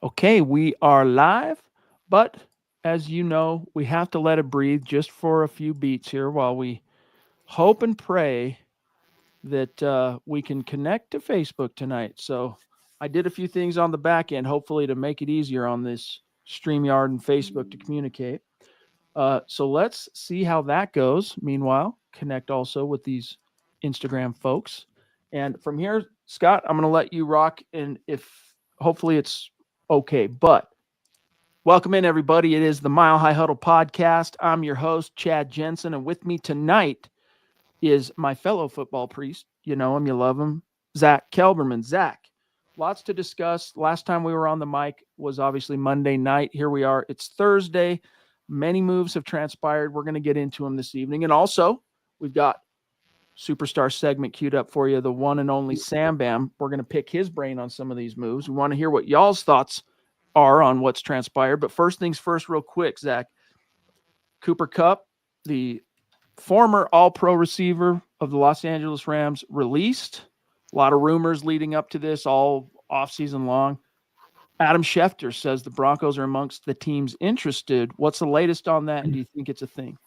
Okay, we are live, but as you know, we have to let it breathe just for a few beats here while we hope and pray that we can connect to Facebook tonight. So I did a few things on the back end, hopefully to make it easier on this StreamYard and Facebook to communicate. So let's see how that goes. Meanwhile, connect also with these Instagram folks. And from here, Scott, I'm going to let you rock. And if hopefully it's okay, but welcome in, everybody. It is the Mile High Huddle podcast. I'm your host, Chad Jensen. And with me tonight is my fellow football priest. You know him, you love him, Zack Kelberman. Zack, lots to discuss. Last time we were on the mic was obviously Monday night. Here we are. It's Thursday. Many moves have transpired. We're going to get into them this evening. And also, we've got superstar segment queued up for you, the one and only S.A.M.B.M. We're going to pick his brain on some of these moves. We want to hear what y'all's thoughts are on what's transpired. But first things first, real quick, Zack. Cooper Kupp, the former all-pro receiver of the Los Angeles Rams, released. A lot of rumors leading up to this all offseason long. Adam Schefter says the Broncos are amongst the teams interested. What's the latest on that, and do you think it's a thing?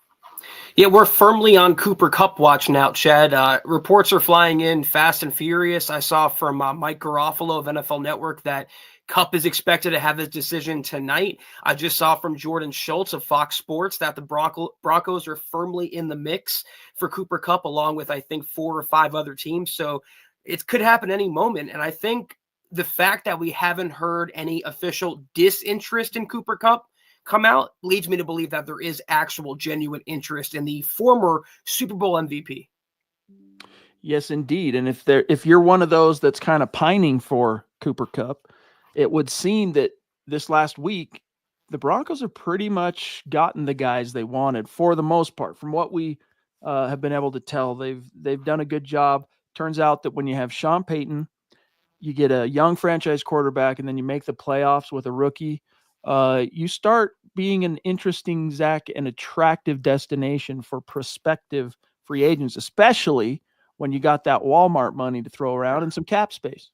Yeah, we're firmly on Cooper Kupp watch now, Chad. Reports are flying in fast and furious. I saw from Mike Garofalo of NFL Network that Kupp is expected to have his decision tonight. I just saw from Jordan Schultz of Fox Sports that the Broncos are firmly in the mix for Cooper Kupp, along with, I think, 4 or 5 other teams. So it could happen any moment. And I think the fact that we haven't heard any official disinterest in Cooper Kupp come out leads me to believe that there is actual genuine interest in the former Super Bowl MVP. Yes, indeed. And if you're one of those that's kind of pining for Cooper Kupp, it would seem that this last week the Broncos have pretty much gotten the guys they wanted for the most part. From what we have been able to tell, they've done a good job. Turns out that when you have Sean Payton, you get a young franchise quarterback, and then you make the playoffs with a rookie. You start being an interesting, Zack, and attractive destination for prospective free agents, especially when you got that Walmart money to throw around and some cap space.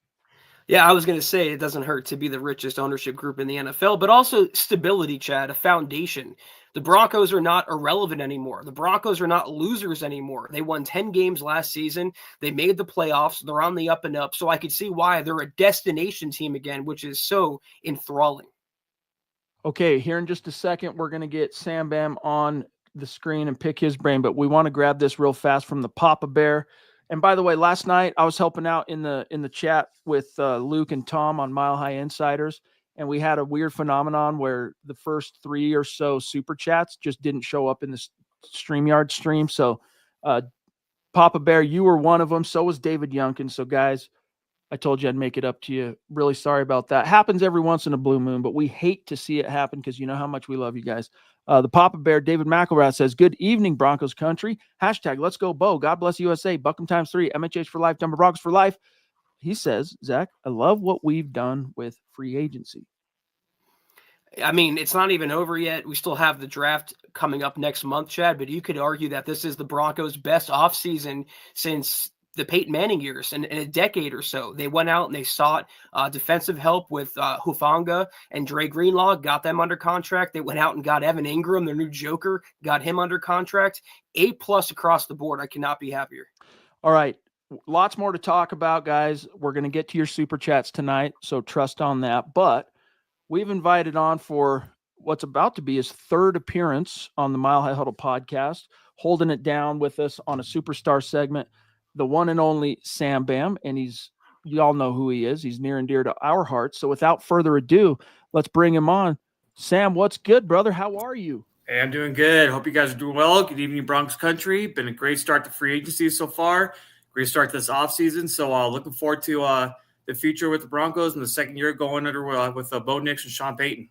Yeah, I was going to say it doesn't hurt to be the richest ownership group in the NFL, but also stability, Chad, a foundation. The Broncos are not irrelevant anymore. The Broncos are not losers anymore. They won 10 games last season. They made the playoffs. They're on the up and up. So I could see why they're a destination team again, which is so enthralling. Okay, here in just a second, we're going to get S.A.M.B.M. on the screen and pick his brain, but we want to grab this real fast from the Papa Bear. And by the way, last night I was helping out in the chat with Luke and Tom on Mile High Insiders, and we had a weird phenomenon where the first 3 or so super chats just didn't show up in the StreamYard stream. So Papa Bear, you were one of them. So was David Youngkin. So guys, I told you I'd make it up to you. Really sorry about that. Happens every once in a blue moon, but we hate to see it happen because you know how much we love you guys. The Papa Bear, David McElrath, says, good evening, Broncos country. Hashtag, let's go, Bo. God bless USA. Buckham times 3. MHH for life. Denver Broncos for life. He says, Zack, I love what we've done with free agency. I mean, it's not even over yet. We still have the draft coming up next month, Chad, but you could argue that this is the Broncos' best offseason since the Peyton Manning years in a decade or so. They went out and they sought defensive help with Hufanga and Dre Greenlaw, got them under contract. They went out and got Evan Ingram, their new Joker, got him under contract. A+ across the board. I cannot be happier. All right. Lots more to talk about, guys. We're going to get to your super chats tonight, so trust on that. But we've invited on for what's about to be his 3rd appearance on the Mile High Huddle podcast, holding it down with us on a superstar segment, the one and only S.A.M.B.M. And you all know who he is. He's near and dear to our hearts. So without further ado, let's bring him on. Sam, what's good, brother? How are you? Hey, I'm doing good. Hope you guys are doing well. Good evening, Broncos country. Been a great start to free agency so far. Great start to this offseason. So looking forward to the future with the Broncos in the second year going under with Bo Nix and Sean Payton.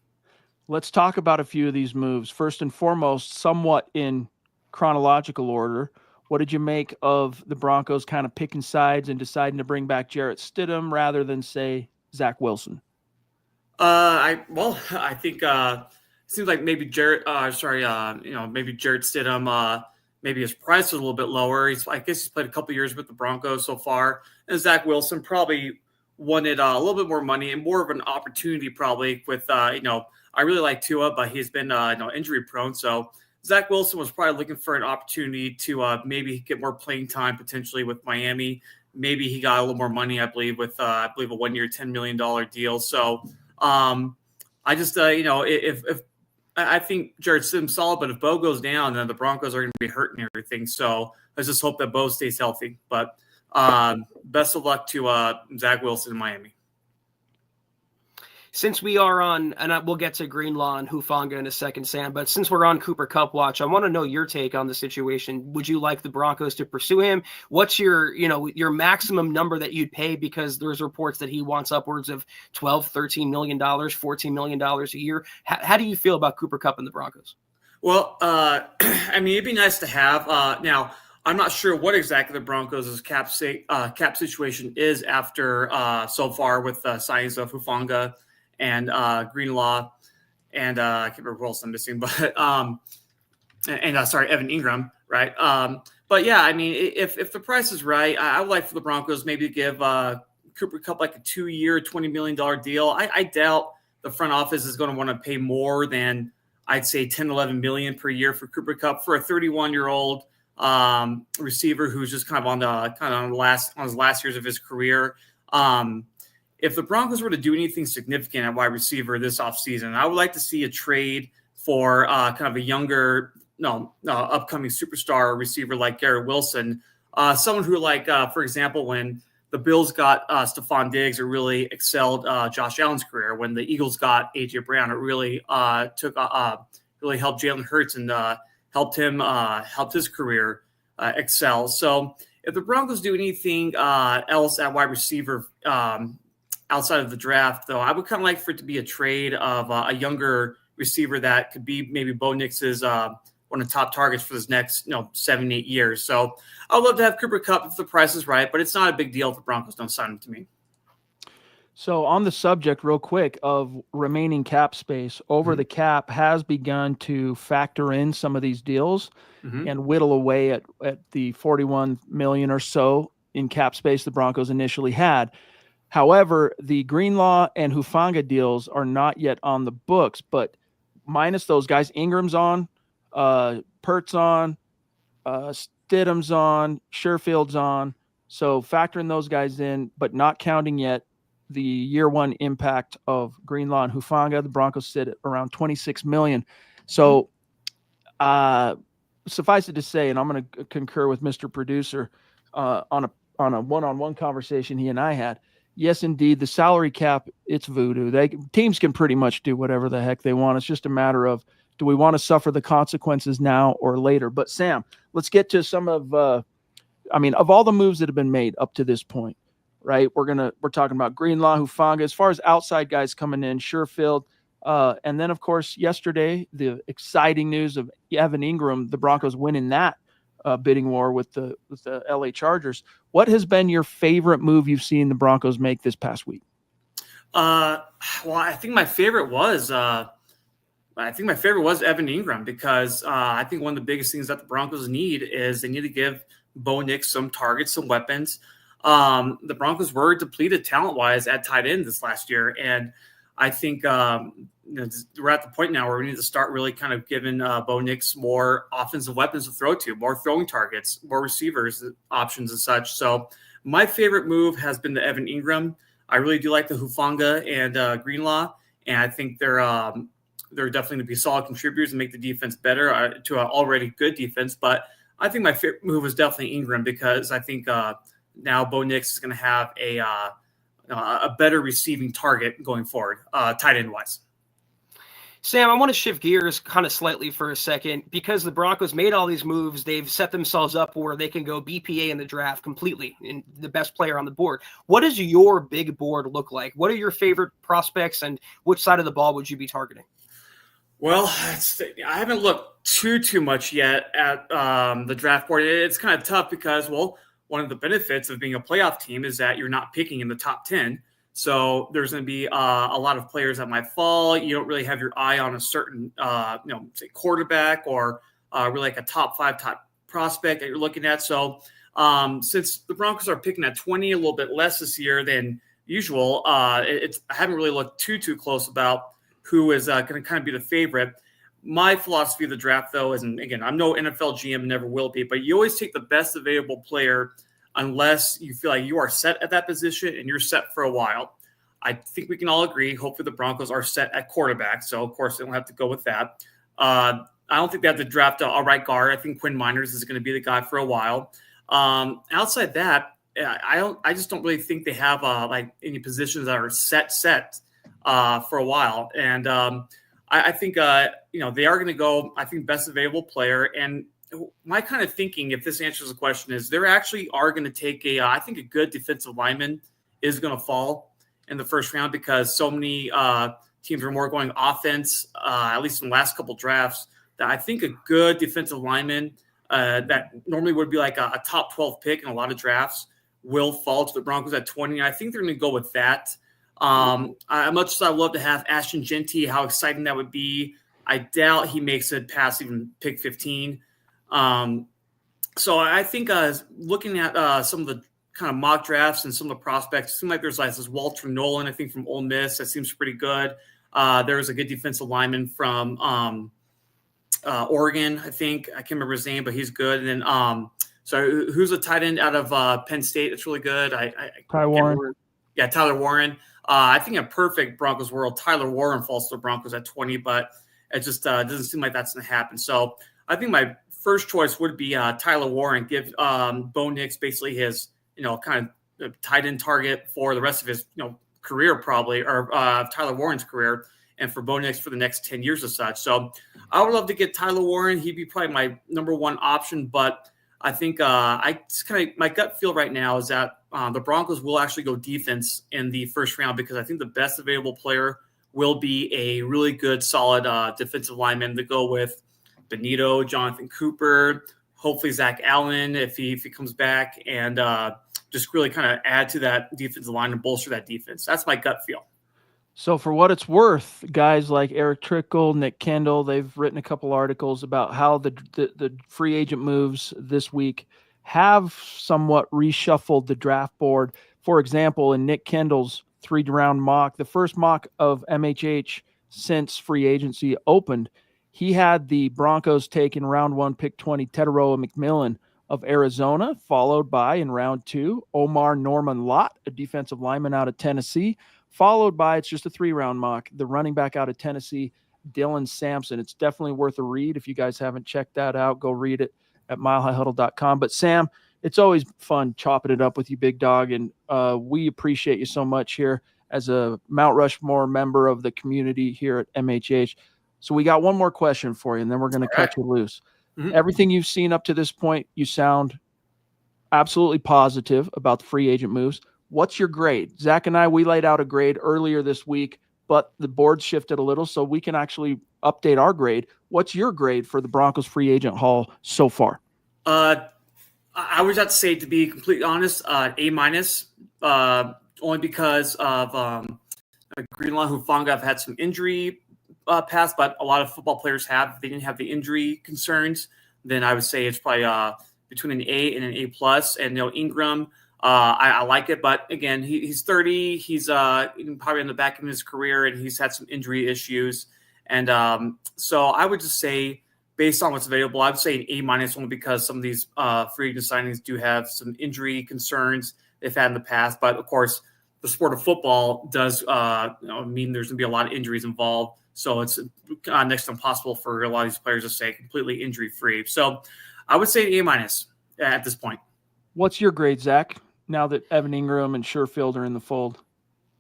Let's talk about a few of these moves. First and foremost, somewhat in chronological order, what did you make of the Broncos kind of picking sides and deciding to bring back Jarrett Stidham rather than, say, Zach Wilson? I think it seems like maybe Jarrett Stidham, maybe his price is a little bit lower. I guess he's played a couple years with the Broncos so far. And Zach Wilson probably wanted a little bit more money and more of an opportunity probably with, I really like Tua, but he's been, injury prone. So Zach Wilson was probably looking for an opportunity to maybe get more playing time potentially with Miami. Maybe he got a little more money, I believe, with, a 1-year, $10 million deal. So I just, if I think Jared Sims solid, but if Bo goes down, then the Broncos are going to be hurting and everything. So let's just hope that Bo stays healthy. But best of luck to Zach Wilson in Miami. Since we are on, and we'll get to Greenlaw and Hufanga in a second, Sam, but since we're on Cooper Kupp watch, I want to know your take on the situation. Would you like the Broncos to pursue him? What's your maximum number that you'd pay? Because there's reports that he wants upwards of $12, $13 million, $14 million a year. How do you feel about Cooper Kupp and the Broncos? Well, it'd be nice to have. Now, I'm not sure what exactly the Broncos' cap situation is after so far with signings of Hufanga and Greenlaw, and I can't remember who else I'm missing, but Evan Ingram, right? But yeah, if the price is right, I would like for the Broncos maybe to give Cooper Kupp like a 2-year, $20 million deal. I doubt the front office is going to want to pay more than I'd say 10, 11 million per year for Cooper Kupp for a 31-year-old receiver who's just kind of on his last years of his career. If the Broncos were to do anything significant at wide receiver this offseason, I would like to see a trade for kind of a younger, upcoming superstar receiver like Garrett Wilson, someone who, for example, when the Bills got Stephon Diggs, it really excelled Josh Allen's career. When the Eagles got A.J. Brown, it really really helped Jalen Hurts and helped his career excel. So if the Broncos do anything else at wide receiver outside of the draft, though, I would kind of like for it to be a trade of a younger receiver that could be maybe Bo Nix's one of the top targets for this next 7-8 years. So I would love to have Cooper Kupp if the price is right, but it's not a big deal if the Broncos don't sign him to me. So on the subject real quick of remaining cap space, over the cap has begun to factor in some of these deals and whittle away at the 41 million or so in cap space the Broncos initially had. However, the Greenlaw and Hufanga deals are not yet on the books, but minus those guys, Ingram's on, Pert's on, Stidham's on, Sherfield's on. So factoring those guys in, but not counting yet the year one impact of Greenlaw and Hufanga, the Broncos sit at around 26 million. So suffice it to say, and I'm going to concur with Mr. Producer on a one-on-one conversation he and I had. Yes, indeed, the salary cap, it's voodoo. Teams can pretty much do whatever the heck they want. It's just a matter of, do we want to suffer the consequences now or later? But Sam, let's get to some of all the moves that have been made up to this point, right? We're talking about Greenlaw, Hufanga, as far as outside guys coming in, Sherfield, and then of course yesterday the exciting news of Evan Ingram, the Broncos winning that bidding war with the LA Chargers. What has been your favorite move you've seen the Broncos make this past week? Well, I think my favorite was Evan Ingram, because I think one of the biggest things that the Broncos need is they need to give Bo Nix some targets, some weapons. The Broncos were depleted talent-wise at tight end this last year, and I think we're at the point now where we need to start really kind of giving Bo Nix more offensive weapons to throw to, more throwing targets, more receivers options and such. So my favorite move has been the Evan Ingram. I really do like the Hufanga and Greenlaw, and I think they're definitely going to be solid contributors and make the defense better to an already good defense. But I think my favorite move is definitely Ingram, because I think now Bo Nix is going to have a better receiving target going forward, tight end wise. Sam, I want to shift gears kind of slightly for a second, because the Broncos made all these moves. They've set themselves up where they can go BPA in the draft completely and the best player on the board. What does your big board look like? What are your favorite prospects, and which side of the ball would you be targeting? Well, I haven't looked too much yet at the draft board. It's kind of tough because, well, one of the benefits of being a playoff team is that you're not picking in the top 10. So there's going to be a lot of players that might fall. You don't really have your eye on a certain, say quarterback or really like a top 5 prospect that you're looking at. So since the Broncos are picking at 20, a little bit less this year than usual. I haven't really looked too close about who is going to kind of be the favorite. My philosophy of the draft, though, is, and again, I'm no NFL GM, never will be, but you always take the best available player unless you feel like you are set at that position and you're set for a while. I think we can all agree, hopefully the Broncos are set at quarterback, so of course they don't have to go with that. I don't think they have to draft a right guard. I think Quinn Miners is going to be the guy for a while. Outside that, I just don't really think they have like any positions that are set for a while. And I think, they are going to go, I think, best available player. And my kind of thinking, if this answers the question, is they actually are going to take I think a good defensive lineman is going to fall in the first round because so many teams are more going offense, at least in the last couple drafts, that I think a good defensive lineman that normally would be like a top 12 pick in a lot of drafts will fall to the Broncos at 20. And I think they're going to go with that. Much as I love to have Ashton Genty, how exciting that would be, I doubt he makes it past even pick 15. So I think looking at some of the kind of mock drafts and some of the prospects, it seems like there's like this Walter Nolan, I think, from Ole Miss. That seems pretty good. There was a good defensive lineman from Oregon, I think. I can't remember his name, but he's good. And then so who's a tight end out of Penn State that's really good? Tyler Warren. Yeah, Tyler Warren. I think in a perfect Broncos world, Tyler Warren falls to the Broncos at 20, but it just doesn't seem like that's going to happen. So I think my first choice would be Tyler Warren. Give Bo Nix basically his, kind of tight end target for the rest of his, career probably, or Tyler Warren's career, and for Bo Nix for the next 10 years or such. So I would love to get Tyler Warren. He'd be probably my number one option, but I think my gut feel right now is that the Broncos will actually go defense in the first round because I think the best available player will be a really good, solid defensive lineman to go with Benito, Jonathan Cooper, hopefully Zach Allen if he comes back, and just really kind of add to that defensive line and bolster that defense. That's my gut feel. So for what it's worth, guys like Eric Trickle, Nick Kendall, they've written a couple articles about how the free agent moves this week have somewhat reshuffled the draft board. For example, in Nick Kendall's 3-round mock, the first mock of MHH since free agency opened, he had the Broncos take in round 1, pick 20, Teteroa McMillan of Arizona, followed by, in round 2, Omar Norman Lott, a defensive lineman out of Tennessee, followed by, it's just a 3-round mock, the running back out of Tennessee, Dylan Sampson. It's definitely worth a read. If you guys haven't checked that out, go read it at milehighhuddle.com. But Sam, it's always fun chopping it up with you, big dog, and we appreciate you so much here as a Mount Rushmore member of the community here at MHH. So we got one more question for you, and then we're going to cut you loose. Mm-hmm. Everything you've seen up to this point, you sound absolutely positive about the free agent moves. What's your grade? Zach and I, we laid out a grade earlier this week, but the board shifted a little, so we can actually update our grade. What's your grade for the Broncos free agent haul so far? I would have to say, to be completely honest, A-, only because of Greenlaw Hufanga have had some injury past, but a lot of football players have. If they didn't have the injury concerns, then I would say it's probably between an A and an A+. And Ingram, I like it, but again, he's 30. He's probably in the back of his career, and he's had some injury issues. And so I would just say, based on what's available, I would say an A- only because some of these free agent signings do have some injury concerns they've had in the past. But of course, the sport of football does mean there's going to be a lot of injuries involved. So it's next to impossible for a lot of these players to stay completely injury free. So I would say an A- at this point. What's your grade, Zach, now that Evan Ingram and Sherfield are in the fold?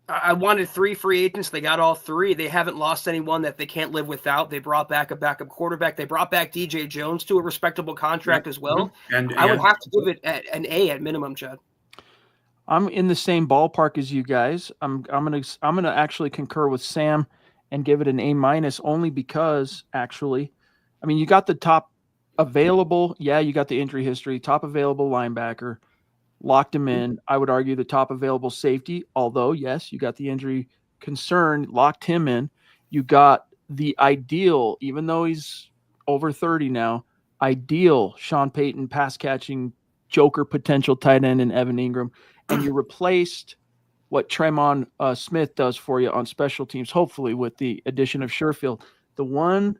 I wanted 3 free agents. They got all 3. They haven't lost anyone that they can't live without. They brought back a backup quarterback. They brought back DJ Jones to a respectable contract as well. And I would have to give it an A at minimum, Chad. I'm in the same ballpark as you guys. I'm gonna actually concur with Sam and give it an A- only because you got the top available. Yeah, you got the injury history, top available linebacker. Locked him in. I would argue the top available safety, although, yes, you got the injury concern, locked him in. You got the ideal, even though he's over 30 now, ideal Sean Payton pass-catching joker potential tight end in Evan Ingram. And you replaced what Tremon Smith does for you on special teams, hopefully with the addition of Sherfield. The one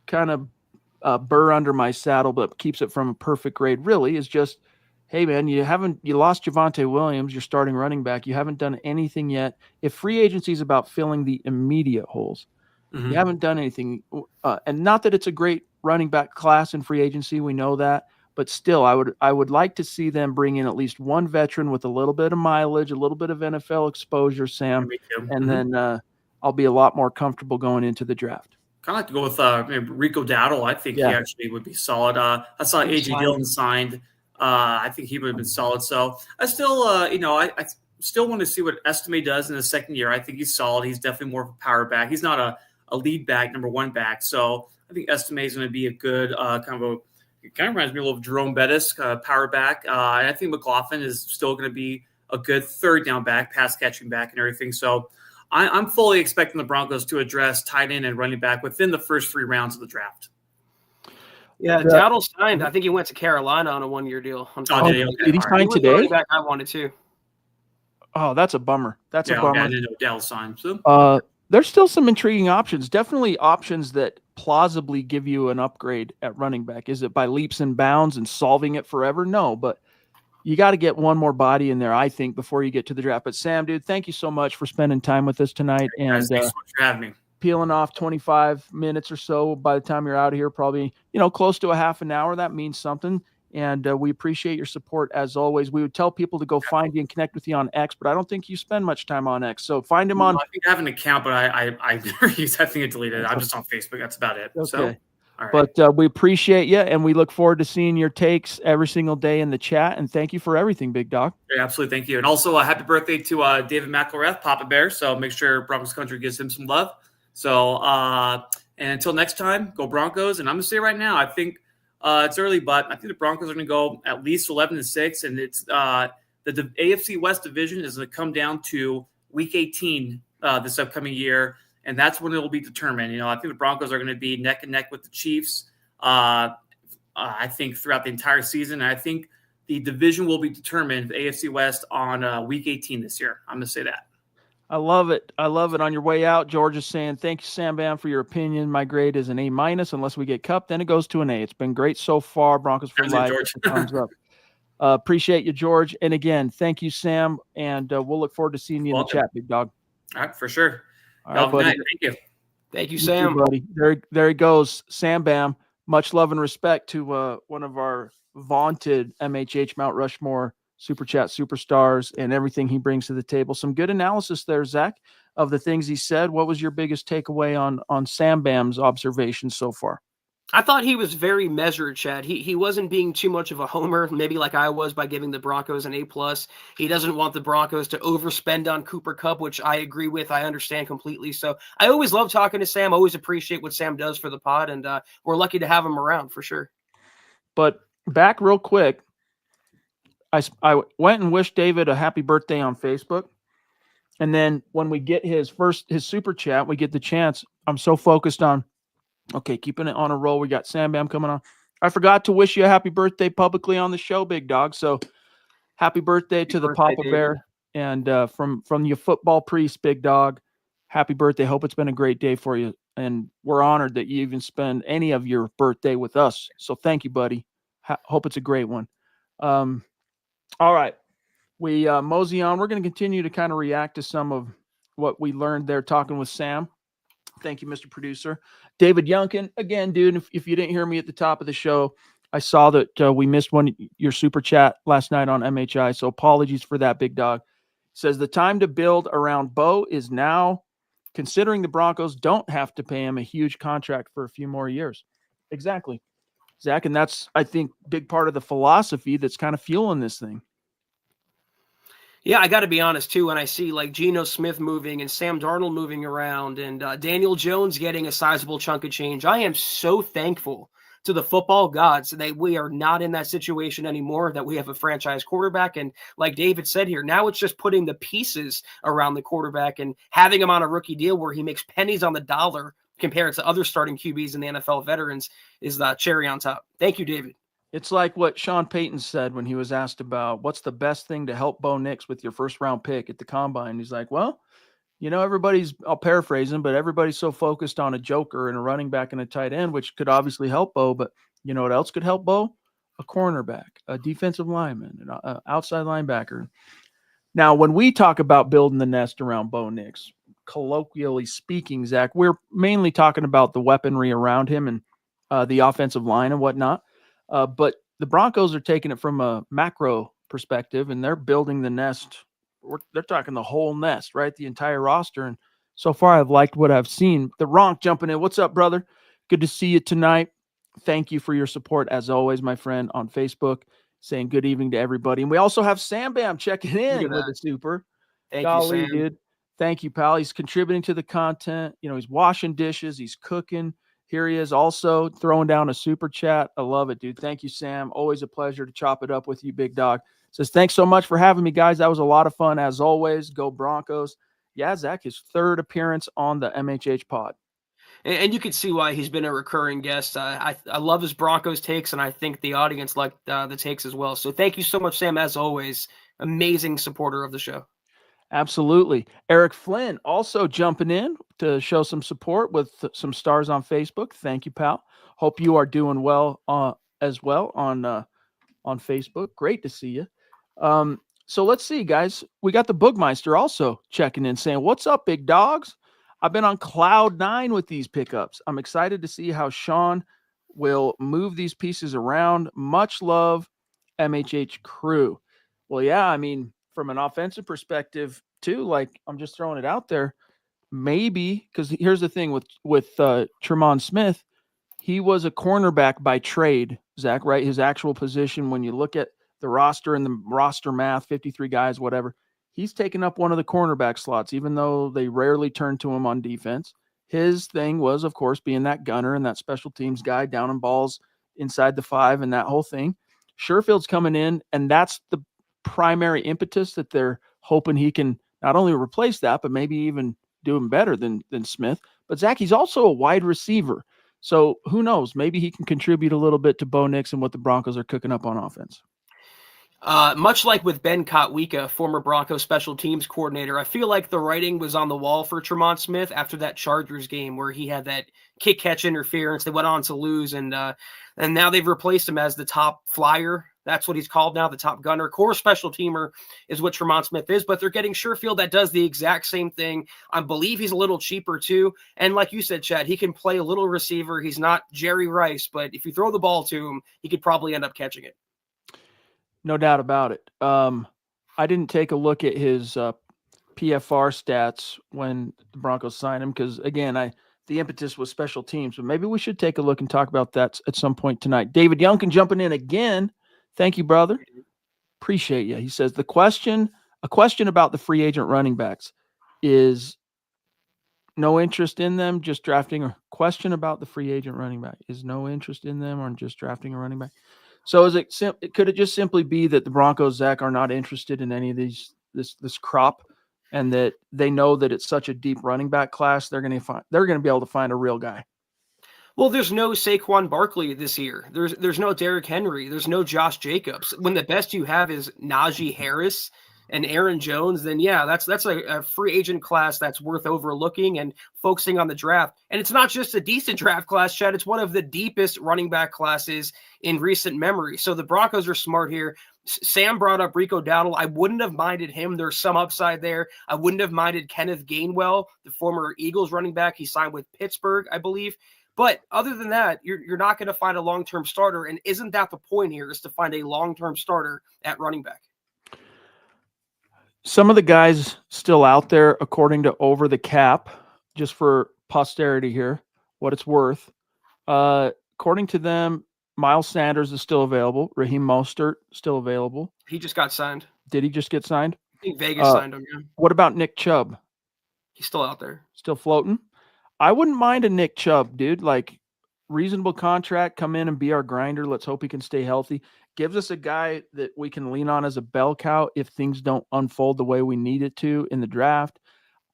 kind of burr under my saddle, but keeps it from a perfect grade really is just, hey man, you lost Javonte Williams, your starting running back. You haven't done anything yet. If free agency is about filling the immediate holes, you haven't done anything. And not that it's a great running back class in free agency. We know that. But still, I would like to see them bring in at least one veteran with a little bit of mileage, a little bit of NFL exposure, Sam. And then I'll be a lot more comfortable going into the draft. Kind of like to go with Rico Dowdle. I think he actually would be solid. I saw A.J. Dillon signed. I think he would have been solid. So I still, I still want to see what S.A.M.B.B.M does in the second year. I think he's solid. He's definitely more of a power back. He's not a lead back, number one back. So I think S.A.M.B.B is going to be a good it kind of reminds me a little of Jerome Bettis, power back. I think McLaughlin is still going to be a good third down back, pass catching back and everything. So I'm fully expecting the Broncos to address tight end and running back within the first 3 rounds of the draft. Yeah, Dowdle signed. I think he went to Carolina on a 1-year deal. Did he sign today? Back I wanted to. Oh, that's a bummer. That's a bummer. Okay, I didn't know Dowdle signed. So. There's still some intriguing options. Definitely options that plausibly give you an upgrade at running back. Is it by leaps and bounds and solving it forever? No, but you got to get one more body in there, I think, before you get to the draft. But Sam, dude, thank you so much for spending time with us tonight. Hey guys, thanks so much for having me. Peeling off 25 minutes or so by the time you're out of here, probably, close to a half an hour. That means something. And we appreciate your support as always. We would tell people to go find you and connect with you on X, but I don't think you spend much time on X. So find him on. I think I have an account, but I never use. I think I deleted it. I'm just on Facebook. That's about it. Okay. So, all right. But we appreciate you, and we look forward to seeing your takes every single day in the chat. And thank you for everything, Big Dog. Yeah, absolutely. Thank you. And also happy birthday to David McElrath, Papa Bear. So make sure Broncos Country gives him some love. So and until next time, go Broncos. And I'm going to say right now, I think it's early, but I think the Broncos are going to go at least 11-6, and it's the AFC West division is going to come down to Week 18 this upcoming year, and that's when it will be determined. I think the Broncos are going to be neck and neck with the Chiefs. I think throughout the entire season, and I think the division will be determined, the AFC West, on Week 18 this year. I'm going to say that. I love it. I love it. On your way out, George is saying, thank you, S.A.M.B.B.M, for your opinion. My grade is an A- unless we get Kupp. Then it goes to an A. It's been great so far. Broncos for life. Thumbs up. Appreciate you, George. And again, thank you, Sam. And we'll look forward to seeing you in the chat, Big Dog. All right, for sure. All right, buddy. Thank you. Thank you, Sam. Too, buddy. There he goes. S.A.M.B.B.M. Much love and respect to one of our vaunted MHH Mount Rushmore Super Chat superstars and everything he brings to the table. Some good analysis there, Zach, of the things he said. What was your biggest takeaway on S.A.M.B.B.M's observations so far? I thought he was very measured, Chad. He wasn't being too much of a homer, maybe like I was by giving the Broncos an A+. He doesn't want the Broncos to overspend on Cooper Kupp, which I agree with. I understand completely. So I always love talking to Sam. I always appreciate what Sam does for the pod, and we're lucky to have him around for sure. But back real quick, I went and wished David a happy birthday on Facebook. And then when we get his super chat, we get the chance. I'm so focused on, okay, keeping it on a roll. We got S.A.M.B.B.M coming on. I forgot to wish you a happy birthday publicly on the show, Big Dog. So happy birthday to the Papa Bear. And from your football priest, Big Dog, happy birthday. Hope it's been a great day for you. And we're honored that you even spend any of your birthday with us. So thank you, buddy. Hope it's a great one. All right. We mosey on. We're going to continue to kind of react to some of what we learned there talking with Sam. Thank you, Mr. Producer. David Youngkin, again, dude, if you didn't hear me at the top of the show, I saw that we missed your super chat last night on MHI, so apologies for that, Big Dog. Says the time to build around Bo is now, considering the Broncos don't have to pay him a huge contract for a few more years. Exactly, Zach, and that's, I think, big part of the philosophy that's kind of fueling this thing. Yeah, I got to be honest, too, when I see like Geno Smith moving and Sam Darnold moving around and Daniel Jones getting a sizable chunk of change, I am so thankful to the football gods that we are not in that situation anymore, that we have a franchise quarterback. And like David said here, now it's just putting the pieces around the quarterback and having him on a rookie deal where he makes pennies on the dollar compared to other starting QBs in the NFL veterans is the cherry on top. Thank you, David. It's like what Sean Payton said when he was asked about what's the best thing to help Bo Nix with your first round pick at the combine. He's like, well, everybody's, I'll paraphrase him, but everybody's so focused on a joker and a running back and a tight end, which could obviously help Bo. But you know what else could help Bo? A cornerback, a defensive lineman, an outside linebacker. Now, when we talk about building the nest around Bo Nix, colloquially speaking, Zach, we're mainly talking about the weaponry around him and the offensive line and whatnot. But the Broncos are taking it from a macro perspective, and they're building the nest. They're talking the whole nest, right? The entire roster. And so far, I've liked what I've seen. The Ronk jumping in. What's up, brother? Good to see you tonight. Thank you for your support, as always, my friend, on Facebook, saying good evening to everybody. And we also have S.A.M.B.M checking in with a super. Thank Golly, you, Sam. dude. Thank you, pal. He's contributing to the content. He's washing dishes. He's cooking. Here he is also throwing down a super chat. I love it, dude. Thank you, Sam. Always a pleasure to chop it up with you, big dog. Says, thanks so much for having me, guys. That was a lot of fun, as always. Go Broncos. Yeah, Zach, his third appearance on the MHH pod. And you can see why he's been a recurring guest. I love his Broncos takes, and I think the audience liked the takes as well. So thank you so much, Sam, as always. Amazing supporter of the show. Absolutely. Eric Flynn also jumping in to show some support with some stars on Facebook. Thank you, pal. Hope you are doing well as well on Facebook. Great to see you. So let's see, guys. We got the Boogmeister also checking in saying, what's up, big dogs? I've been on cloud 9 with these pickups. I'm excited to see how Sean will move these pieces around. Much love, MHH crew. Well, yeah, I mean, from an offensive perspective too, like I'm just throwing it out there, maybe, because here's the thing with Tremont Smith, he was a cornerback by trade, Zach, right? His actual position, when you look at the roster and the roster math, 53 guys, whatever, he's taken up one of the cornerback slots, even though they rarely turn to him on defense. His thing was, of course, being that gunner and that special teams guy down in balls inside the 5 and that whole thing. Sherfield's coming in, and that's the primary impetus that they're hoping he can not only replace that, but maybe even do him better than Smith. But Zach, he's also a wide receiver. So who knows? Maybe he can contribute a little bit to Bo Nix and what the Broncos are cooking up on offense. Much like with Ben Kotwika, former Broncos special teams coordinator, I feel like the writing was on the wall for Tremont Smith after that Chargers game where he had that kick-catch interference. They went on to lose, and now they've replaced him as the top flyer. That's what he's called now, the top gunner. Core special teamer is what Tremont Smith is, but they're getting Sherfield that does the exact same thing. I believe he's a little cheaper too. And like you said, Chad, he can play a little receiver. He's not Jerry Rice, but if you throw the ball to him, he could probably end up catching it. No doubt about it. I didn't take a look at his PFR stats when the Broncos signed him because, again, the impetus was special teams. But maybe we should take a look and talk about that at some point tonight. David Youngkin jumping in again. Thank you, brother. Appreciate you. He says a question about the free agent running backs is no interest in them, just drafting. A question about the free agent running back is no interest in them or just drafting a running back. So could it just simply be that the Broncos, Zach, are not interested in any of this crop, and that they know that it's such a deep running back class, they're going to be able to find a real guy? Well, there's no Saquon Barkley this year. There's no Derrick Henry. There's no Josh Jacobs. When the best you have is Najee Harris and Aaron Jones, then yeah, that's a free agent class that's worth overlooking and focusing on the draft. And it's not just a decent draft class, Chad. It's one of the deepest running back classes in recent memory. So the Broncos are smart here. Sam brought up Rico Dowdle. I wouldn't have minded him. There's some upside there. I wouldn't have minded Kenneth Gainwell, the former Eagles running back. He signed with Pittsburgh, I believe. But other than that, you're not going to find a long-term starter. And isn't that the point here, is to find a long-term starter at running back? Some of the guys still out there, according to Over the Cap, just for posterity here, what it's worth. According to them, Miles Sanders is still available. Raheem Mostert still available. He just got signed. Did he just get signed? I think Vegas signed him. Yeah. What about Nick Chubb? He's still out there. Still floating? I wouldn't mind a Nick Chubb, dude. Like, reasonable contract, come in and be our grinder. Let's hope he can stay healthy. Gives us a guy that we can lean on as a bell cow if things don't unfold the way we need it to in the draft.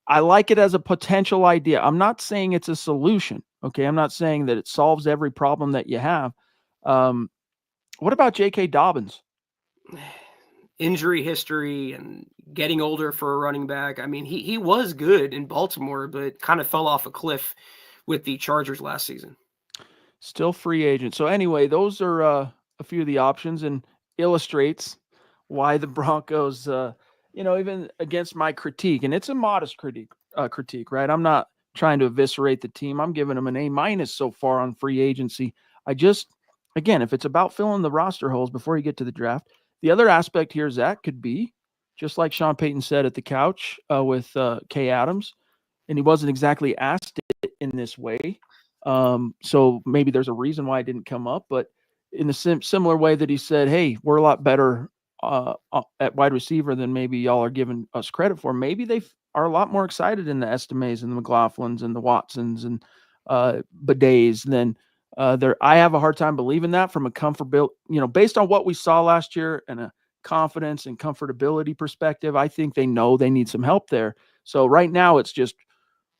I like it as a potential idea. I'm not saying it's a solution, okay? I'm not saying that it solves every problem that you have. What about J.K. Dobbins? Injury history and getting older for a running back. I mean, he was good in Baltimore, but kind of fell off a cliff with the Chargers last season. Still free agent. So anyway, those are a few of the options, and illustrates why the Broncos, even against my critique, and it's a modest critique, right? I'm not trying to eviscerate the team. I'm giving them an A- so far on free agency. Again, if it's about filling the roster holes before you get to the draft, the other aspect here, Zach, could be just like Sean Payton said at the couch with Kay Adams, and he wasn't exactly asked it in this way. So maybe there's a reason why it didn't come up, but in the similar way that he said, hey, we're a lot better at wide receiver than maybe y'all are giving us credit for. Maybe they are a lot more excited in the S.A.M.B.M and the McLaughlins and the Watsons and Bidets than there. I have a hard time believing that from a comfortability, based on what we saw last year and a confidence and comfortability perspective. I think they know they need some help there. So right now it's just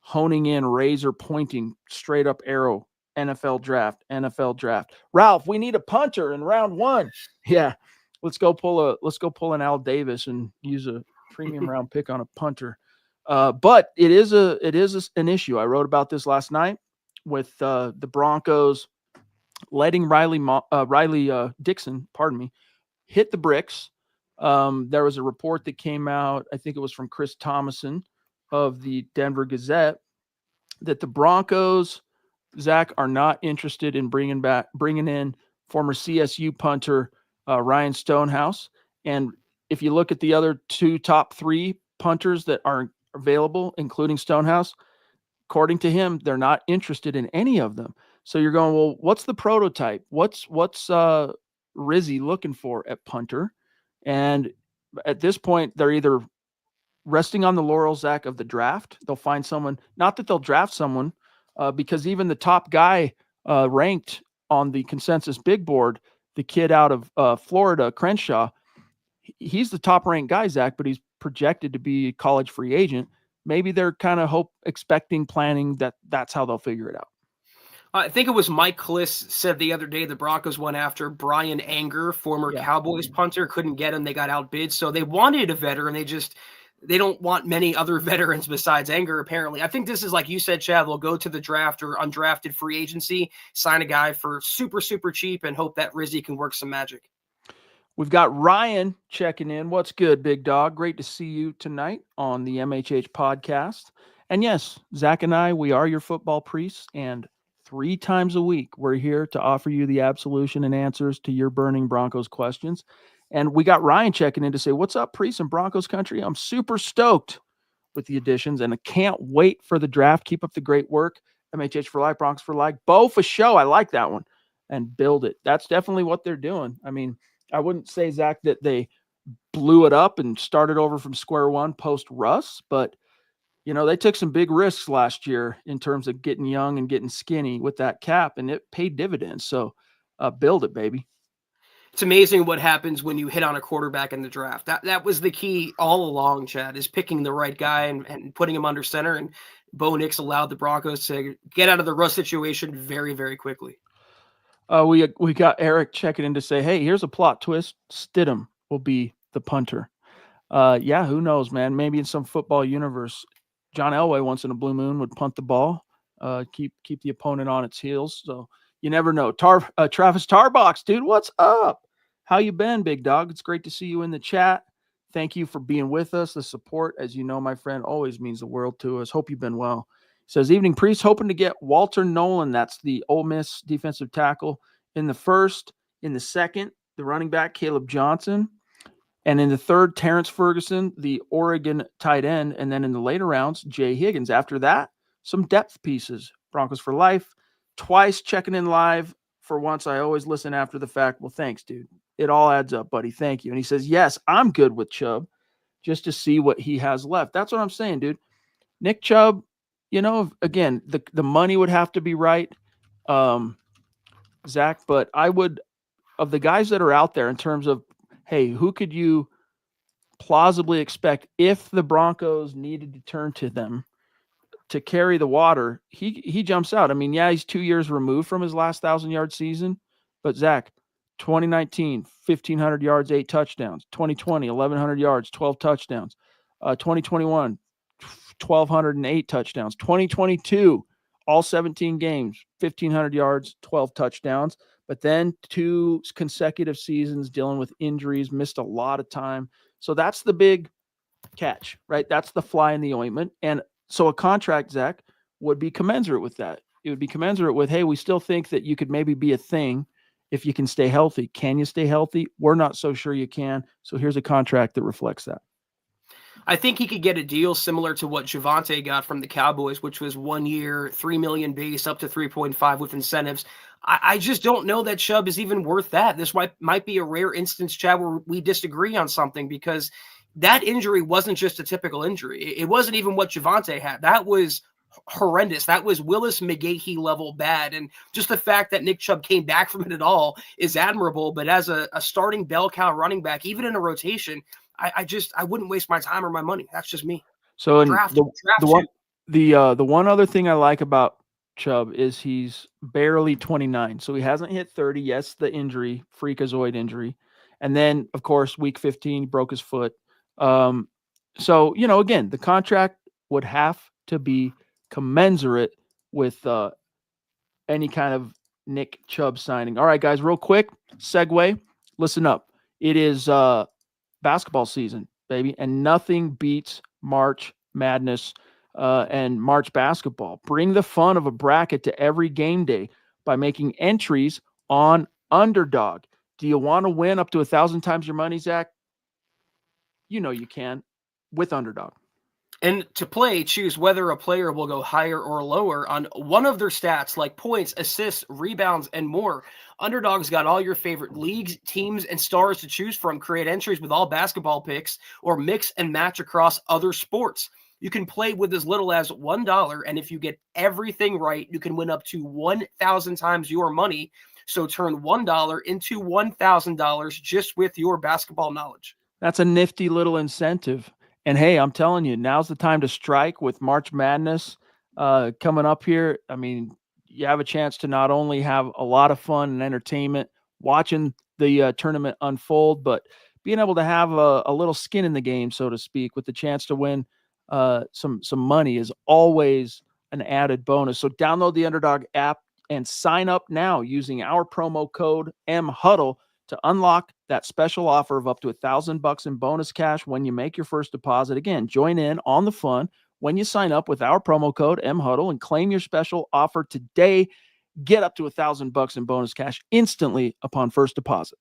honing in, razor pointing, straight up arrow, NFL draft. Ralph, we need a punter in round 1. Yeah. Let's go pull an Al Davis and use a premium round pick on a punter. But it is an issue. I wrote about this last night with the Broncos letting Riley Dixon, hit the bricks. There was a report that came out, I think it was from Chris Thomason of the Denver Gazette, that the Broncos, Zach, are not interested in bringing in former CSU punter Ryan Stonehouse. And if you look at the other top 3 punters that are available, including Stonehouse, according to him, they're not interested in any of them. So you're going, well, what's the prototype? What's Rizzy looking for at punter? And at this point, they're either resting on the laurels, Zach, of the draft. They'll find someone, not that they'll draft someone, because even the top guy ranked on the consensus big board, the kid out of Florida, Crenshaw, he's the top ranked guy, Zach, but he's projected to be a college free agent. Maybe they're kind of planning that's how they'll figure it out. I think it was Mike Kliss said the other day the Broncos went after Brian Anger, former Cowboys punter, couldn't get him. They got outbid. So they wanted a veteran. They don't want many other veterans besides Anger, apparently. I think this is, like you said, Chad, they'll go to the draft or undrafted free agency, sign a guy for super, super cheap, and hope that Rizzy can work some magic. We've got Ryan checking in. What's good, big dog? Great to see you tonight on the MHH podcast. And yes, Zach and I, we are your football priests, and 3 times a week, we're here to offer you the absolution and answers to your burning Broncos questions. And we got Ryan checking in to say, what's up, priests in Broncos country? I'm super stoked with the additions, and I can't wait for the draft. Keep up the great work. MHH for life, Broncos for life. Bo for show. I like that one. And build it. That's definitely what they're doing. I mean, I wouldn't say, Zach, that they blew it up and started over from square one post Russ, but they took some big risks last year in terms of getting young and getting skinny with that cap, and it paid dividends. So build it, baby. It's amazing what happens when you hit on a quarterback in the draft. That was the key all along, Chad, is picking the right guy and putting him under center. And Bo Nix allowed the Broncos to get out of the Russ situation very, very quickly. We got Eric checking in to say, hey, here's a plot twist. Stidham will be the punter. Who knows, man? Maybe in some football universe, John Elway once in a blue moon would punt the ball, keep the opponent on its heels. So you never know. Travis Tarbox, dude, what's up? How you been, big dog? It's great to see you in the chat. Thank you for being with us. The support, as you know, my friend, always means the world to us. Hope you've been well. Says, evening, priest, hoping to get Walter Nolan. That's the Ole Miss defensive tackle in the first. In the second, the running back, Caleb Johnson. And in the third, Terrence Ferguson, the Oregon tight end. And then in the later rounds, Jay Higgins. After that, some depth pieces. Broncos for life. Twice checking in live. For once, I always listen after the fact. Well, thanks, dude. It all adds up, buddy. Thank you. And he says, yes, I'm good with Chubb just to see what he has left. That's what I'm saying, dude. Nick Chubb, again, the money would have to be right, Zach, but I would, of the guys that are out there in terms of, hey, who could you plausibly expect if the Broncos needed to turn to them to carry the water, he jumps out. I mean, yeah, he's 2 years removed from his last 1,000-yard season, but Zach, 2019, 1,500 yards, 8 touchdowns. 2020, 1,100 yards, 12 touchdowns. 2021, 1,208 touchdowns. 2022, all 17 games, 1,500 yards, 12 touchdowns. But then 2 consecutive seasons dealing with injuries, missed a lot of time. So that's the big catch, right? That's the fly in the ointment. And so a contract, Zach, would be commensurate with that. It would be commensurate with, hey, we still think that you could maybe be a thing if you can stay healthy. Can you stay healthy? We're not so sure you can. So here's a contract that reflects that. I think he could get a deal similar to what Javonte got from the Cowboys, which was 1 year, $3 million base, up to 3.5 with incentives. I just don't know that Chubb is even worth that. This might be a rare instance, Chad, where we disagree on something, because that injury wasn't just a typical injury. It wasn't even what Javonte had. That was horrendous. That was Willis McGahee level bad. And just the fact that Nick Chubb came back from it at all is admirable. But as a starting bell cow running back, even in a rotation, I wouldn't waste my time or my money. That's just me. So the one other thing I like about Chubb is he's barely 29. So he hasn't hit 30. Yes, the injury, freakazoid injury. And then, of course, week 15, he broke his foot. So, again, the contract would have to be commensurate with any kind of Nick Chubb signing. All right, guys, real quick, segue. Listen up. It is basketball season, baby, and nothing beats March Madness and March basketball. Bring the fun of a bracket to every game day by making entries on Underdog. Do you want to win up to 1,000 times your money, Zach? You know you can with Underdog. And to play, choose whether a player will go higher or lower on one of their stats like points, assists, rebounds, and more. Underdog's got all your favorite leagues, teams, and stars to choose from. Create entries with all basketball picks or mix and match across other sports. You can play with as little as $1, and if you get everything right, you can win up to 1,000 times your money. So turn $1 into $1,000 just with your basketball knowledge. That's a nifty little incentive. And hey, I'm telling you, now's the time to strike with March Madness coming up here. I mean, you have a chance to not only have a lot of fun and entertainment watching the tournament unfold, but being able to have a little skin in the game, so to speak, with the chance to win some money is always an added bonus. So download the Underdog app and sign up now using our promo code MHuddle to unlock that special offer of up to $1,000 in bonus cash when you make your first deposit. Again, join in on the fun when you sign up with our promo code MHuddle and claim your special offer today. Get up to $1,000 in bonus cash instantly upon first deposit.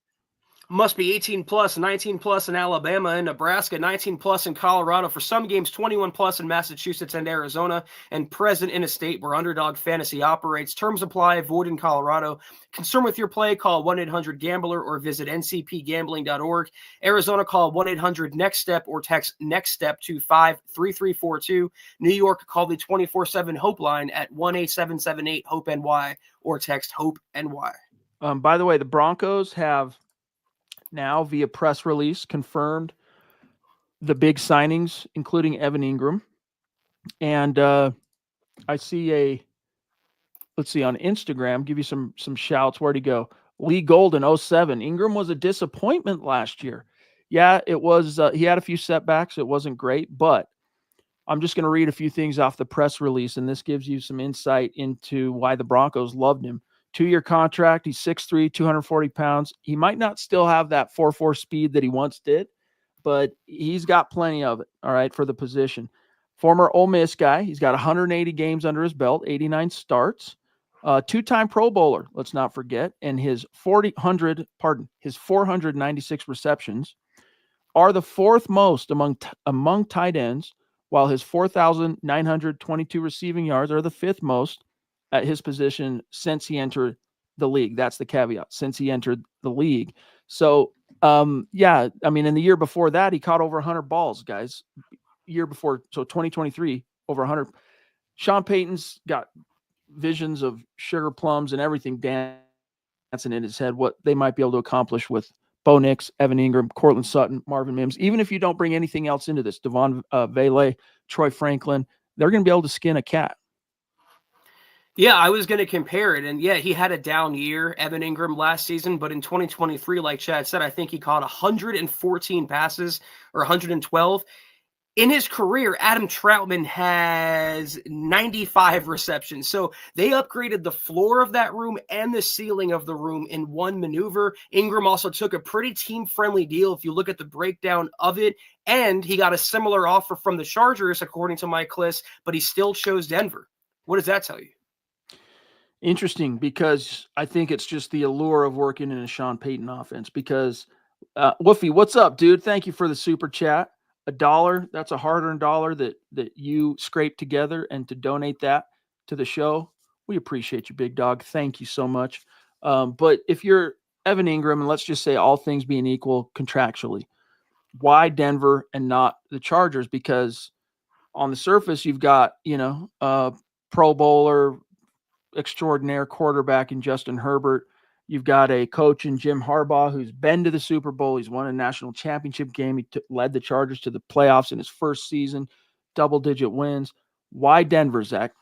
Must be 18 plus, 19 plus in Alabama and Nebraska, 19 plus in Colorado. For some games, 21 plus in Massachusetts and Arizona, and present in a state where Underdog Fantasy operates. Terms apply, void in Colorado. Concerned with your play, call 1-800-GAMBLER or visit ncpgambling.org. Arizona, call 1-800-NEXT-STEP or text NEXT-STEP to 53342. New York, call the 24/7 Hope line at 1-8778-HOPE-NY or text HOPE-NY. By the way, the Broncos have now via press release confirmed the big signings, including Evan Ingram. And I see let's see, on Instagram, give you some shouts. Where'd he go? Lee Golden, 07. Ingram was a disappointment last year. Yeah, it was. He had a few setbacks. It wasn't great, but I'm just going to read a few things off the press release, and this gives you some insight into why the Broncos loved him. 2-year contract. He's 6'3", 240 pounds. He might not still have that 4.4 speed that he once did, but he's got plenty of it, all right, for the position. Former Ole Miss guy. He's got 180 games under his belt, 89 starts. 2-time Pro Bowler, let's not forget, and his 496 receptions are the 4th most among tight ends, while his 4,922 receiving yards are the 5th most at his position since he entered the league. That's the caveat, since he entered the league. So, yeah, I mean, in the year before that, he caught over 100 balls, guys. Year before, so 2023, over 100. Sean Payton's got visions of sugar plums and everything dancing in his head, what they might be able to accomplish with Bo Nix, Evan Ingram, Cortland Sutton, Marvin Mims. Even if you don't bring anything else into this, Devon Vele, Troy Franklin, they're going to be able to skin a cat. Yeah, I was going to compare it. And yeah, he had a down year, Evan Ingram, last season. But in 2023, like Chad said, I think he caught 114 passes or 112. In his career, Adam Troutman has 95 receptions. So they upgraded the floor of that room and the ceiling of the room in one maneuver. Ingram also took a pretty team-friendly deal if you look at the breakdown of it. And he got a similar offer from the Chargers, according to Mike Kliss, but he still chose Denver. What does that tell you? Interesting, because I think it's just the allure of working in a Sean Payton offense. Because Woofy, what's up, dude? Thank you for the super chat. $1, that's a hard-earned dollar that you scraped together, and to donate that to the show, we appreciate you, big dog. Thank you so much. But if you're Evan Ingram, and let's just say all things being equal contractually, why Denver and not the Chargers? Because on the surface, you've got, Pro Bowler extraordinaire quarterback in Justin Herbert. You've got a coach in Jim Harbaugh who's been to the Super Bowl. He's won a national championship game. He led the Chargers to the playoffs in his first season, double-digit wins. Why Denver, Zach?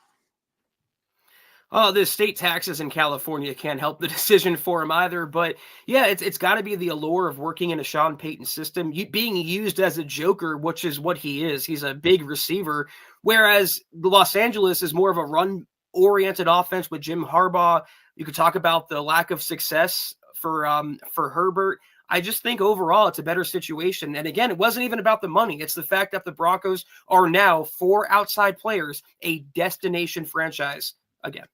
Oh, the state taxes in California can't help the decision for him either. But yeah, it's got to be the allure of working in a Sean Payton system, being used as a joker, which is what he is. He's a big receiver, whereas Los Angeles is more of a run-oriented offense with Jim Harbaugh. You could talk about the lack of success for Herbert. I just think overall it's a better situation. And again, it wasn't even about the money. It's the fact that the Broncos are now, for outside players, a destination franchise again.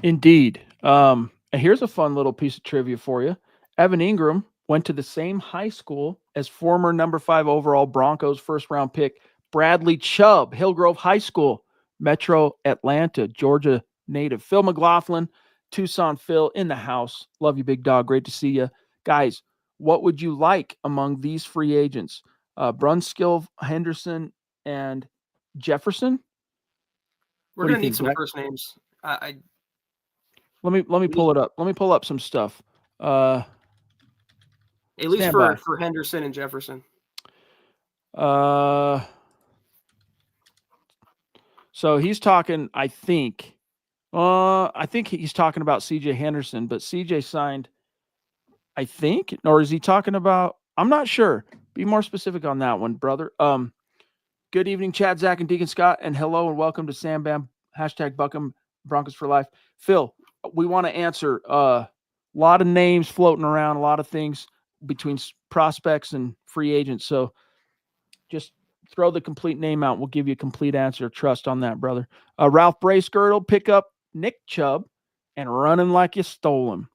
Indeed. And here's a fun little piece of trivia for you. Evan Ingram went to the same high school as former number 5 overall Broncos first-round pick Bradley Chubb, Hillgrove High School, Metro Atlanta, Georgia native. Phil McLaughlin, Tucson Phil in the house. Love you, big dog. Great to see you. Guys, what would you like among these free agents? Brunskill, Henderson, and Jefferson? We're going to need some first names. Let me pull it up. Let me pull up some stuff. At least for Henderson and Jefferson. So he's talking, I think he's talking about CJ Henderson, but CJ signed, I think, or is he talking about, I'm not sure. Be more specific on that one, brother. Good evening, Chad, Zach, and Deacon Scott, and hello and welcome to S.A.M.B.M, #Buckham Broncos for life. Phil, we want to answer a lot of names floating around, a lot of things between prospects and free agents. So just throw the complete name out. We'll give you a complete answer. Trust on that, brother. Ralph Bracegirdle, pick up Nick Chubb and running like you stole him.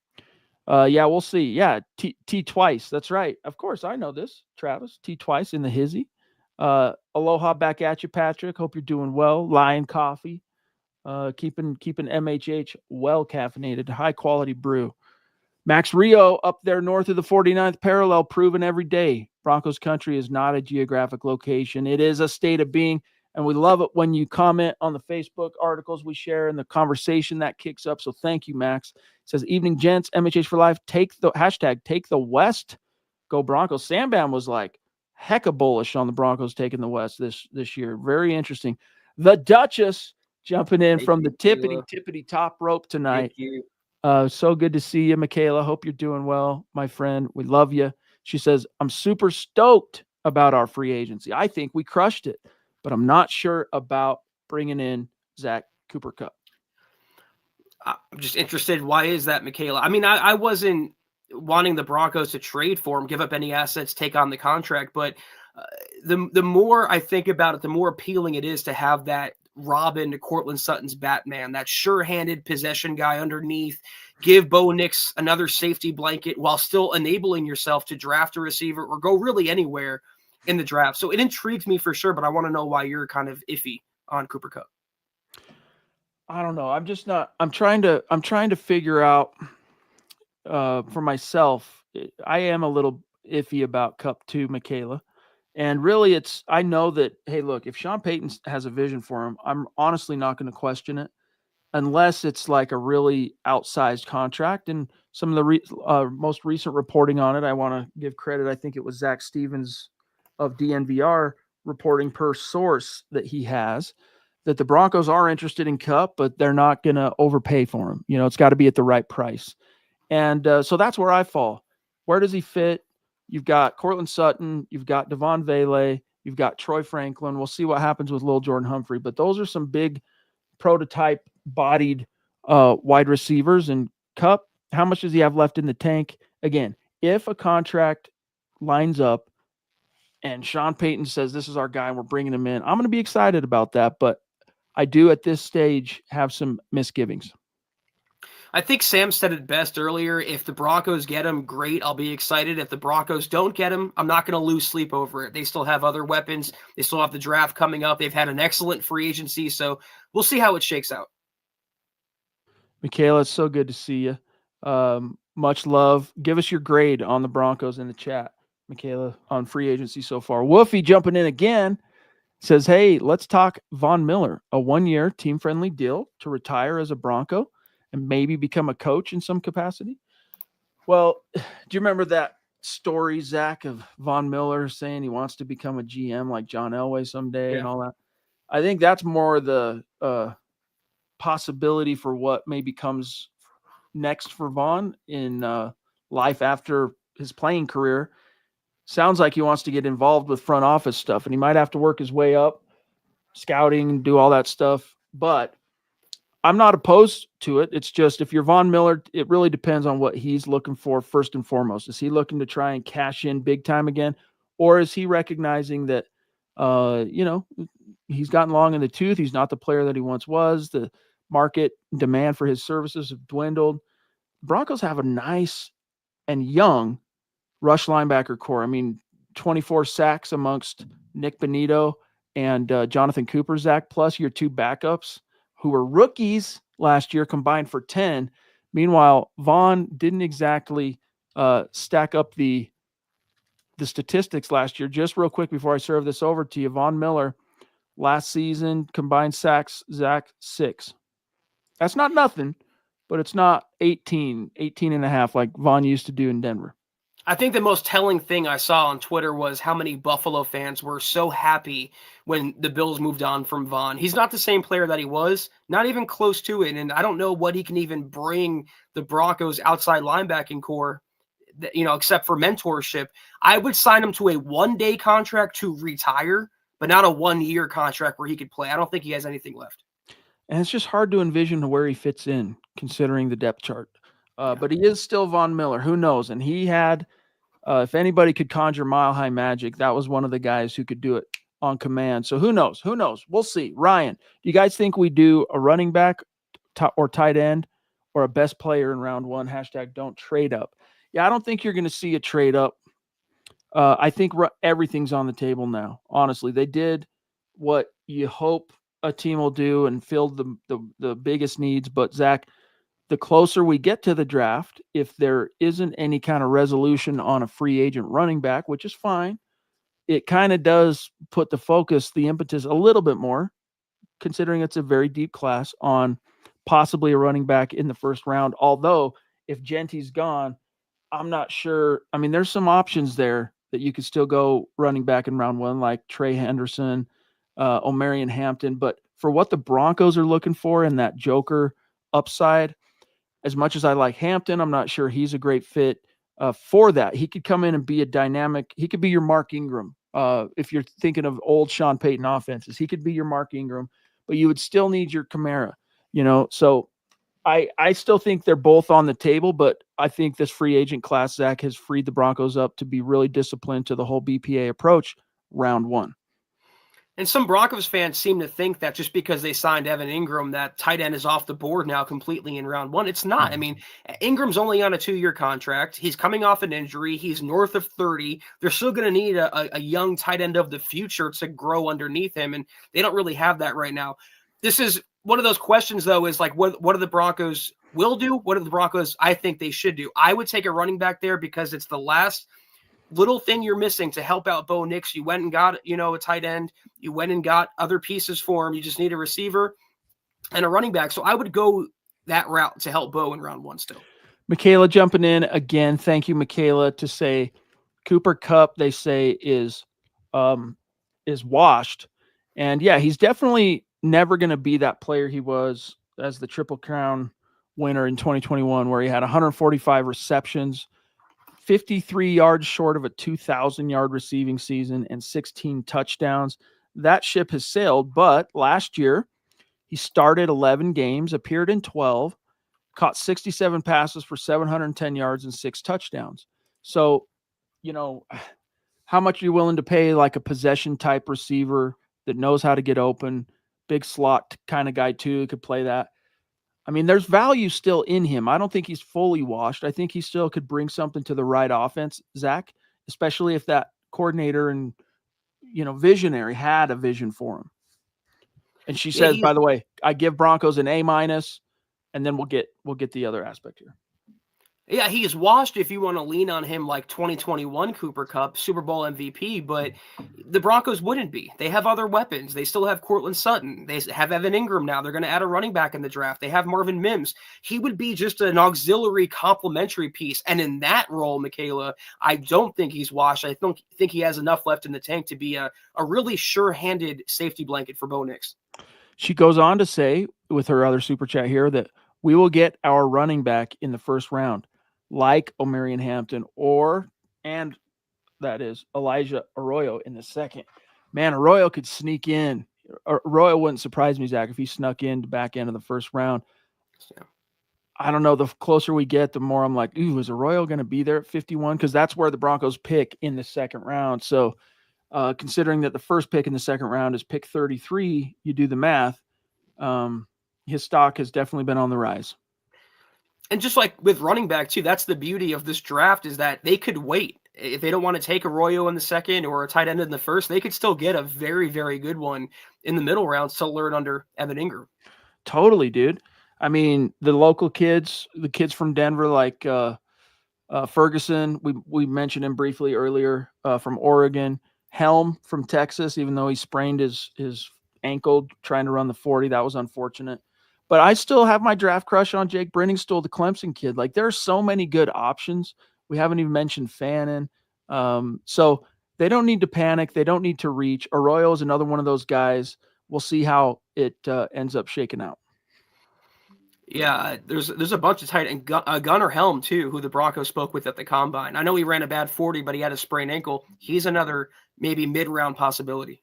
Yeah, we'll see. Yeah, T twice. That's right. Of course, I know this, Travis. T twice in the hizzy. Aloha back at you, Patrick. Hope you're doing well. Lion Coffee. Keeping MHH well caffeinated, high quality brew. Max Rio up there north of the 49th parallel, proven every day. Broncos country is not a geographic location. It is a state of being, and we love it when you comment on the Facebook articles we share and the conversation that kicks up. So thank you, Max. It says, evening, gents, MHH for life. Take the West. Go Broncos. S.A.M.B.M was like hecka bullish on the Broncos taking the West this year. Very interesting. The Duchess jumping in from the tippity top rope tonight. So good to see you, Michaela. Hope you're doing well, my friend. We love you. She says, I'm super stoked about our free agency. I think we crushed it, but I'm not sure about bringing in Zach Kupp. I'm just interested. Why is that, Michaela? I mean, I wasn't wanting the Broncos to trade for him, give up any assets, take on the contract, but the more I think about it, the more appealing it is to have that Robin to Cortland Sutton's Batman, that sure-handed possession guy underneath, give Bo Nix another safety blanket while still enabling yourself to draft a receiver or go really anywhere in the draft. So it intrigues me for sure, but I want to know why you're kind of iffy on Kupp. I don't know. I'm just not. I'm trying to figure out for myself. I am a little iffy about Kupp too, Michaela. And really, I know that, hey, look, if Sean Payton has a vision for him, I'm honestly not going to question it unless it's like a really outsized contract. And some of the most recent reporting on it, I want to give credit. I think it was Zach Stevens of DNVR reporting per source that he has that the Broncos are interested in Kupp, but they're not going to overpay for him. It's got to be at the right price. And so that's where I fall. Where does he fit? You've got Cortland Sutton, you've got Devon Vele, you've got Troy Franklin. We'll see what happens with Lil Jordan Humphrey, but those are some big prototype bodied wide receivers. And Kupp, how much does he have left in the tank? Again, if a contract lines up and Sean Payton says, this is our guy and we're bringing him in, I'm going to be excited about that. But I do at this stage have some misgivings. I think Sam said it best earlier. If the Broncos get him, great. I'll be excited. If the Broncos don't get him, I'm not going to lose sleep over it. They still have other weapons. They still have the draft coming up. They've had an excellent free agency. So we'll see how it shakes out. Michaela, it's so good to see you. Much love. Give us your grade on the Broncos in the chat, Michaela, on free agency so far. Wolfie jumping in again. Says, hey, let's talk Von Miller, a 1-year team-friendly deal to retire as a Bronco and maybe become a coach in some capacity. Well, do you remember that story, Zach, of Von Miller saying he wants to become a GM like John Elway someday and all that? I think that's more the possibility for what maybe comes next for Von in life after his playing career. Sounds like he wants to get involved with front office stuff, and he might have to work his way up, scouting, do all that stuff. But I'm not opposed to it. It's just if you're Von Miller, it really depends on what he's looking for first and foremost. Is he looking to try and cash in big time again? Or is he recognizing that, he's gotten long in the tooth. He's not the player that he once was. The market demand for his services have dwindled. Broncos have a nice and young rush linebacker core. I mean, 24 sacks amongst Nick Bonito and Jonathan Cooper, Zach, plus your 2 backups who were rookies last year combined for 10. Meanwhile, Von didn't exactly stack up the statistics last year. Just real quick before I serve this over to you, Von Miller last season combined sacks, Zach, 6. That's not nothing, but it's not 18 and a half like Von used to do in Denver. I think the most telling thing I saw on Twitter was how many Buffalo fans were so happy when the Bills moved on from Von. He's not the same player that he was, not even close to it. And I don't know what he can even bring the Broncos outside linebacking core, except for mentorship. I would sign him to a 1-day contract to retire, but not a 1-year contract where he could play. I don't think he has anything left. And it's just hard to envision where he fits in considering the depth chart. But he is still Von Miller. Who knows? And he had, if anybody could conjure mile-high magic, that was one of the guys who could do it on command. So who knows? Who knows? We'll see. Ryan, do you guys think we do a running back or tight end or a best player in round 1? # don't trade up. Yeah, I don't think you're going to see a trade up. I think everything's on the table now. Honestly, they did what you hope a team will do and filled the biggest needs. But Zach, the closer we get to the draft, if there isn't any kind of resolution on a free agent running back, which is fine, it kind of does put the focus, the impetus a little bit more, considering it's a very deep class, on possibly a running back in the first round. Although if Genty's gone, I'm not sure. I mean, there's some options there that you could still go running back in round 1, like Trey Henderson, Omarion Hampton. But for what the Broncos are looking for in that Joker upside, as much as I like Hampton, I'm not sure he's a great fit for that. He could come in and be a dynamic. He could be your Mark Ingram. If you're thinking of old Sean Payton offenses, he could be your Mark Ingram, but you would still need your Kamara, So I still think they're both on the table, but I think this free agent class, Zach, has freed the Broncos up to be really disciplined to the whole BPA approach round 1. And some Broncos fans seem to think that just because they signed Evan Ingram, that tight end is off the board now completely in round 1. It's not. I mean, Ingram's only on a 2-year contract. He's coming off an injury. He's north of 30. They're still going to need a young tight end of the future to grow underneath him, and they don't really have that right now. This is one of those questions, though, is like, what do the Broncos will do? What do the Broncos I think they should do? I would take a running back there because it's the last little thing you're missing to help out Bo Nix. You went and got, a tight end. You went and got other pieces for him. You just need a receiver and a running back. So I would go that route to help Bo in round 1 still. Michaela jumping in again. Thank you, Michaela, to say Cooper Kupp, they say, is washed. And yeah, he's definitely never going to be that player he was as the Triple Crown winner in 2021, where he had 145 receptions, 53 yards short of a 2,000-yard receiving season, and 16 touchdowns. That ship has sailed, but last year he started 11 games, appeared in 12, caught 67 passes for 710 yards and 6 touchdowns. So, how much are you willing to pay like a possession type receiver that knows how to get open, big slot kind of guy too, could play that? I mean, there's value still in him. I don't think he's fully washed. I think he still could bring something to the right offense, Zach, especially if that coordinator and, visionary had a vision for him. And she says, by the way, I give Broncos an A-, and then we'll get the other aspect here. Yeah, he is washed if you want to lean on him like 2021 Cooper Kupp, Super Bowl MVP, but the Broncos wouldn't be. They have other weapons. They still have Courtland Sutton. They have Evan Ingram now. They're going to add a running back in the draft. They have Marvin Mims. He would be just an auxiliary complementary piece. And in that role, Michaela, I don't think he's washed. I think he has enough left in the tank to be a really sure-handed safety blanket for Bo Nix. She goes on to say, with her other super chat here, that we will get our running back in the first round, like Omarion Hampton, and that is Elijah Arroyo in the second. Man, Arroyo could sneak in. Arroyo wouldn't surprise me, Zach, if he snuck in the back end of the first round. Yeah. I don't know. The closer we get, the more I'm like, ooh, is Arroyo going to be there at 51? Because that's where the Broncos pick in the second round. So considering that the first pick in the second round is pick 33, you do the math, his stock has definitely been on the rise. And just like with running back, too, that's the beauty of this draft is that they could wait. If they don't want to take Arroyo in the second or a tight end in the first, they could still get a very, very good one in the middle rounds to learn under Evan Ingram. Totally, dude. I mean, the local kids, the kids from Denver, like Ferguson, we mentioned him briefly earlier, from Oregon. Helm from Texas, even though he sprained his ankle trying to run the 40. That was unfortunate. But I still have my draft crush on Jake Brenningstool, the Clemson kid. Like, there are so many good options. We haven't even mentioned Fannin. So they don't need to panic. They don't need to reach. Arroyo is another one of those guys. We'll see how it ends up shaking out. Yeah, there's a bunch of tight end. Gunnar Helm, too, who the Broncos spoke with at the Combine. I know he ran a bad 40, but he had a sprained ankle. He's another maybe mid-round possibility.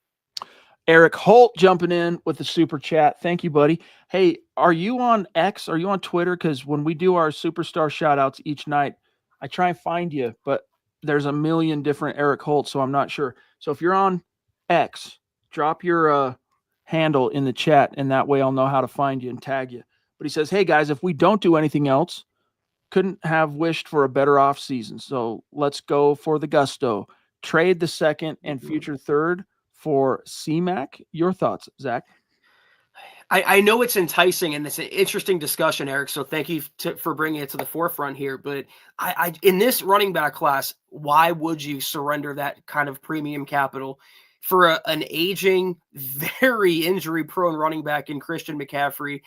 Eric Holt jumping in with the super chat. Thank you, buddy. Hey, are you on X? Are you on Twitter? Because when we do our superstar shout-outs each night, I try and find you, but there's a million different Eric Holt, so I'm not sure. So if you're on X, drop your handle in the chat, and that way I'll know how to find you and tag you. But he says, hey, guys, if we don't do anything else, couldn't have wished for a better offseason. So let's go for the gusto. Trade the second and future third for C-Mac. Your thoughts, Zach? I know it's enticing, and it's an interesting discussion, Eric, so thank you for bringing it to the forefront here. But I in this running back class, why would you surrender that kind of premium capital for an aging, very injury-prone running back in Christian McCaffrey?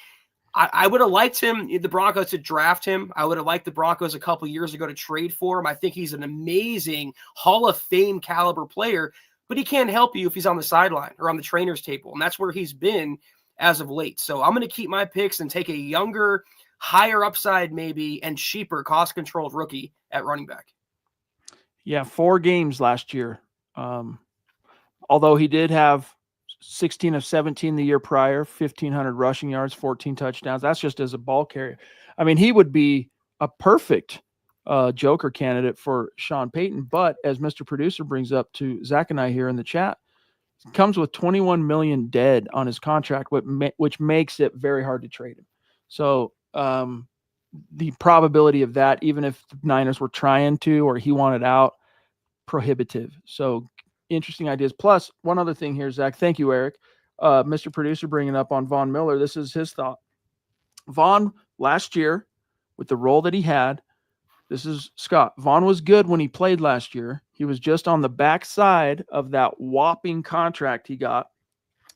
I would have liked the Broncos to draft him. I would have liked the Broncos a couple years ago to trade for him. I think he's an amazing Hall of Fame caliber player, but he can't help you if he's on the sideline or on the trainer's table, and that's where he's been as of late. So I'm going to keep my picks and take a younger, higher upside maybe, and cheaper, cost-controlled rookie at running back. Yeah, 4 games last year. Although he did have 16 of 17 the year prior, 1,500 rushing yards, 14 touchdowns. That's just as a ball carrier. I mean, he would be a perfect Joker candidate for Sean Payton. But as Mr. Producer brings up to Zach and I here in the chat, comes with $21 million dead on his contract, which makes it very hard to trade him. So the probability of that, even if the Niners were trying to or he wanted out, prohibitive. So interesting ideas. Plus, one other thing here, Zach. Thank you, Eric. Mr. Producer bringing up on Von Miller. This is his thought. Von, last year, with the role that he had, this is Scott. Von was good when he played last year. He was just on the backside of that whopping contract he got.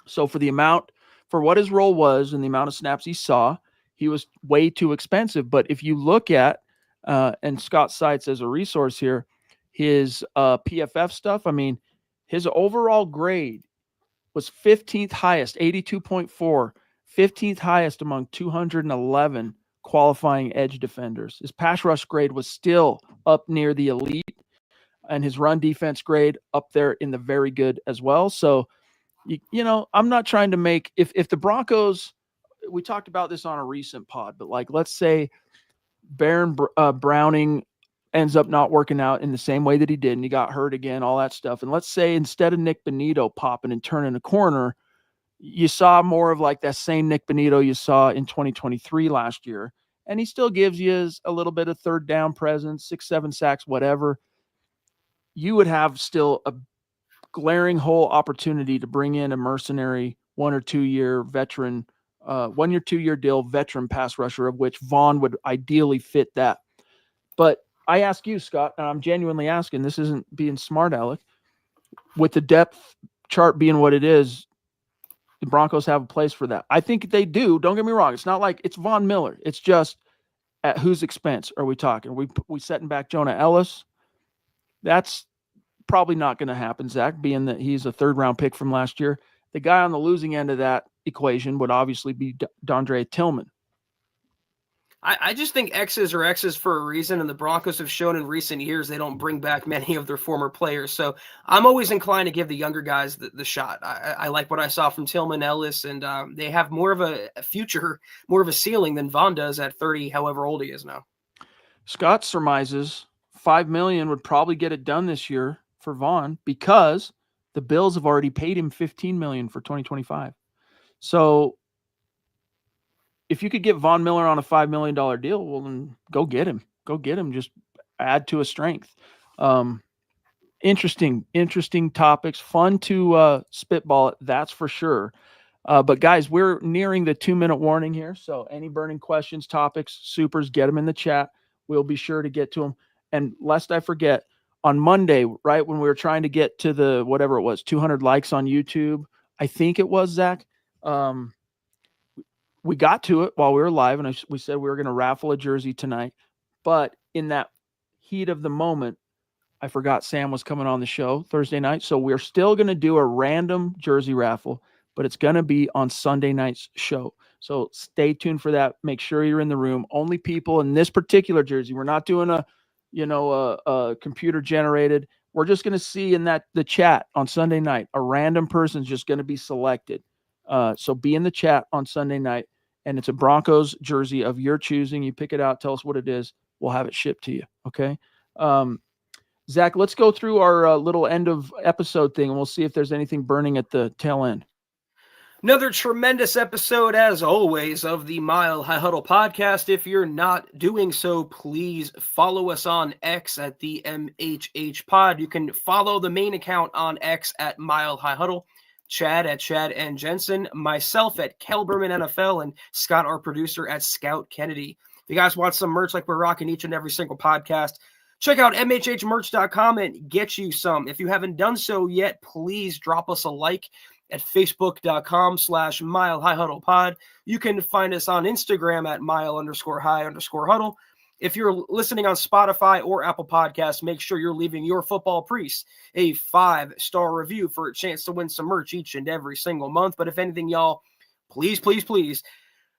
So for what his role was and the amount of snaps he saw, he was way too expensive. But if you look at, and Scott cites as a resource here, his PFF stuff, I mean, his overall grade was 15th highest, 82.4, 15th highest among 211 qualifying edge defenders. His pass rush grade was still up near the elite, and his run defense grade up there in the very good as well. So, you know, I'm not trying to make, if the Broncos, we talked about this on a recent pod, but like, let's say Baron Browning ends up not working out in the same way that he did, and he got hurt again, all that stuff. And let's say instead of Nick Bonito popping and turning a corner, you saw more of like that same Nick Bonito you saw in 2023 last year. And he still gives you a little bit of third down presence, 6-7 sacks, whatever. You would have still a glaring hole opportunity to bring in a mercenary 1 or 2 year veteran, 1 year, 2 year deal veteran pass rusher, of which Vaughn would ideally fit that. But I ask you, Scott, and I'm genuinely asking, this isn't being smart, Alec, with the depth chart being what it is, the Broncos have a place for that. I think they do. Don't get me wrong. It's not like it's Von Miller. It's just at whose expense are we talking? We setting back Jonah Ellis? That's probably not going to happen, Zach, being that he's a third-round pick from last year. The guy on the losing end of that equation would obviously be Dondre Tillman. I just think X's are X's for a reason, and the Broncos have shown in recent years they don't bring back many of their former players. So I'm always inclined to give the younger guys the shot. I like what I saw from Tillman, Ellis, and they have more of a future, more of a ceiling than Vaughn does at 30, however old he is now. Scott surmises $5 million would probably get it done this year for Vaughn because the Bills have already paid him $15 million for 2025. So if you could get Von Miller on a $5 million deal, well, then go get him. Go get him. Just add to his strength. Interesting topics. Fun to spitball it, that's for sure. But guys, we're nearing the 2-minute warning here. So any burning questions, topics, supers, get them in the chat. We'll be sure to get to them. And lest I forget, on Monday, right, when we were trying to get to the, whatever it was, 200 likes on YouTube, I think it was, Zach, we got to it while we were live, and we said we were going to raffle a jersey tonight. But in that heat of the moment, I forgot Sam was coming on the show Thursday night. So we're still going to do a random jersey raffle, but it's going to be on Sunday night's show. So stay tuned for that. Make sure you're in the room. Only people in this particular jersey. We're not doing a computer generated. We're just going to see in the chat on Sunday night, a random person is just going to be selected. So be in the chat on Sunday night. And it's a Broncos jersey of your choosing. You pick it out, tell us what it is. We'll have it shipped to you. Okay. Zach, let's go through our little end of episode thing, and we'll see if there's anything burning at the tail end. Another tremendous episode, as always, of the Mile High Huddle podcast. If you're not doing so, please follow us on X at the MHH pod. You can follow the main account on X at Mile High Huddle. Chad at Chad and Jensen, myself at Kelberman NFL, and Scott, our producer, at Scout Kennedy. If you guys want some merch like we're rocking each and every single podcast, check out mhhmerch.com and get you some. If you haven't done so yet, please drop us a like at facebook.com/Mile High Huddle Pod. You can find us on Instagram at mile_high_huddle. If you're listening on Spotify or Apple Podcasts, make sure you're leaving your football priest a 5-star review for a chance to win some merch each and every single month. But if anything, y'all, please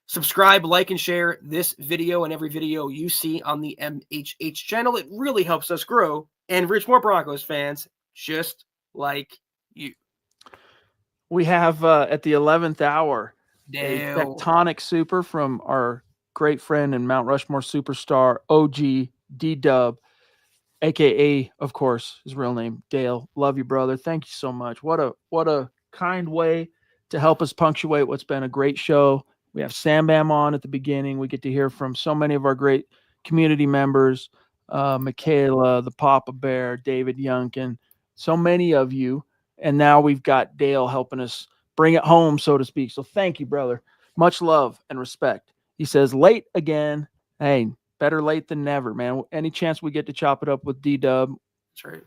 subscribe, like, and share this video and every video you see on the MHH channel. It really helps us grow and reach more Broncos fans just like you. We have at the 11th hour a tectonic super from our great friend and Mount Rushmore superstar, OG D-Dub, a.k.a., of course, his real name, Dale. Love you, brother. Thank you so much. What a kind way to help us punctuate what's been a great show. We have S.A.M.B.M on at the beginning. We get to hear from so many of our great community members, Michaela, the Papa Bear, David Youngkin, so many of you. And now we've got Dale helping us bring it home, so to speak. So thank you, brother. Much love and respect. He says, late again. Hey, better late than never, man. Any chance we get to chop it up with D-Dub, that's right,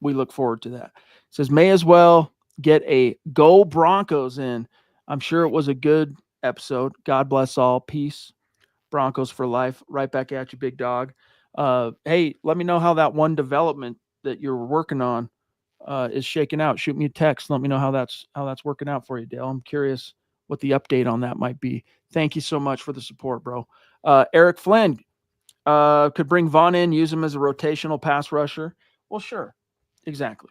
we look forward to that. He says, may as well get a Go Broncos in. I'm sure it was a good episode. God bless all. Peace. Broncos for life. Right back at you, big dog. Hey, let me know how that one development that you're working on is shaking out. Shoot me a text. Let me know how that's working out for you, Dale. I'm curious what the update on that might be. Thank you so much for the support, bro. Eric Flynn could bring Vaughn in, use him as a rotational pass rusher. Well, sure, exactly.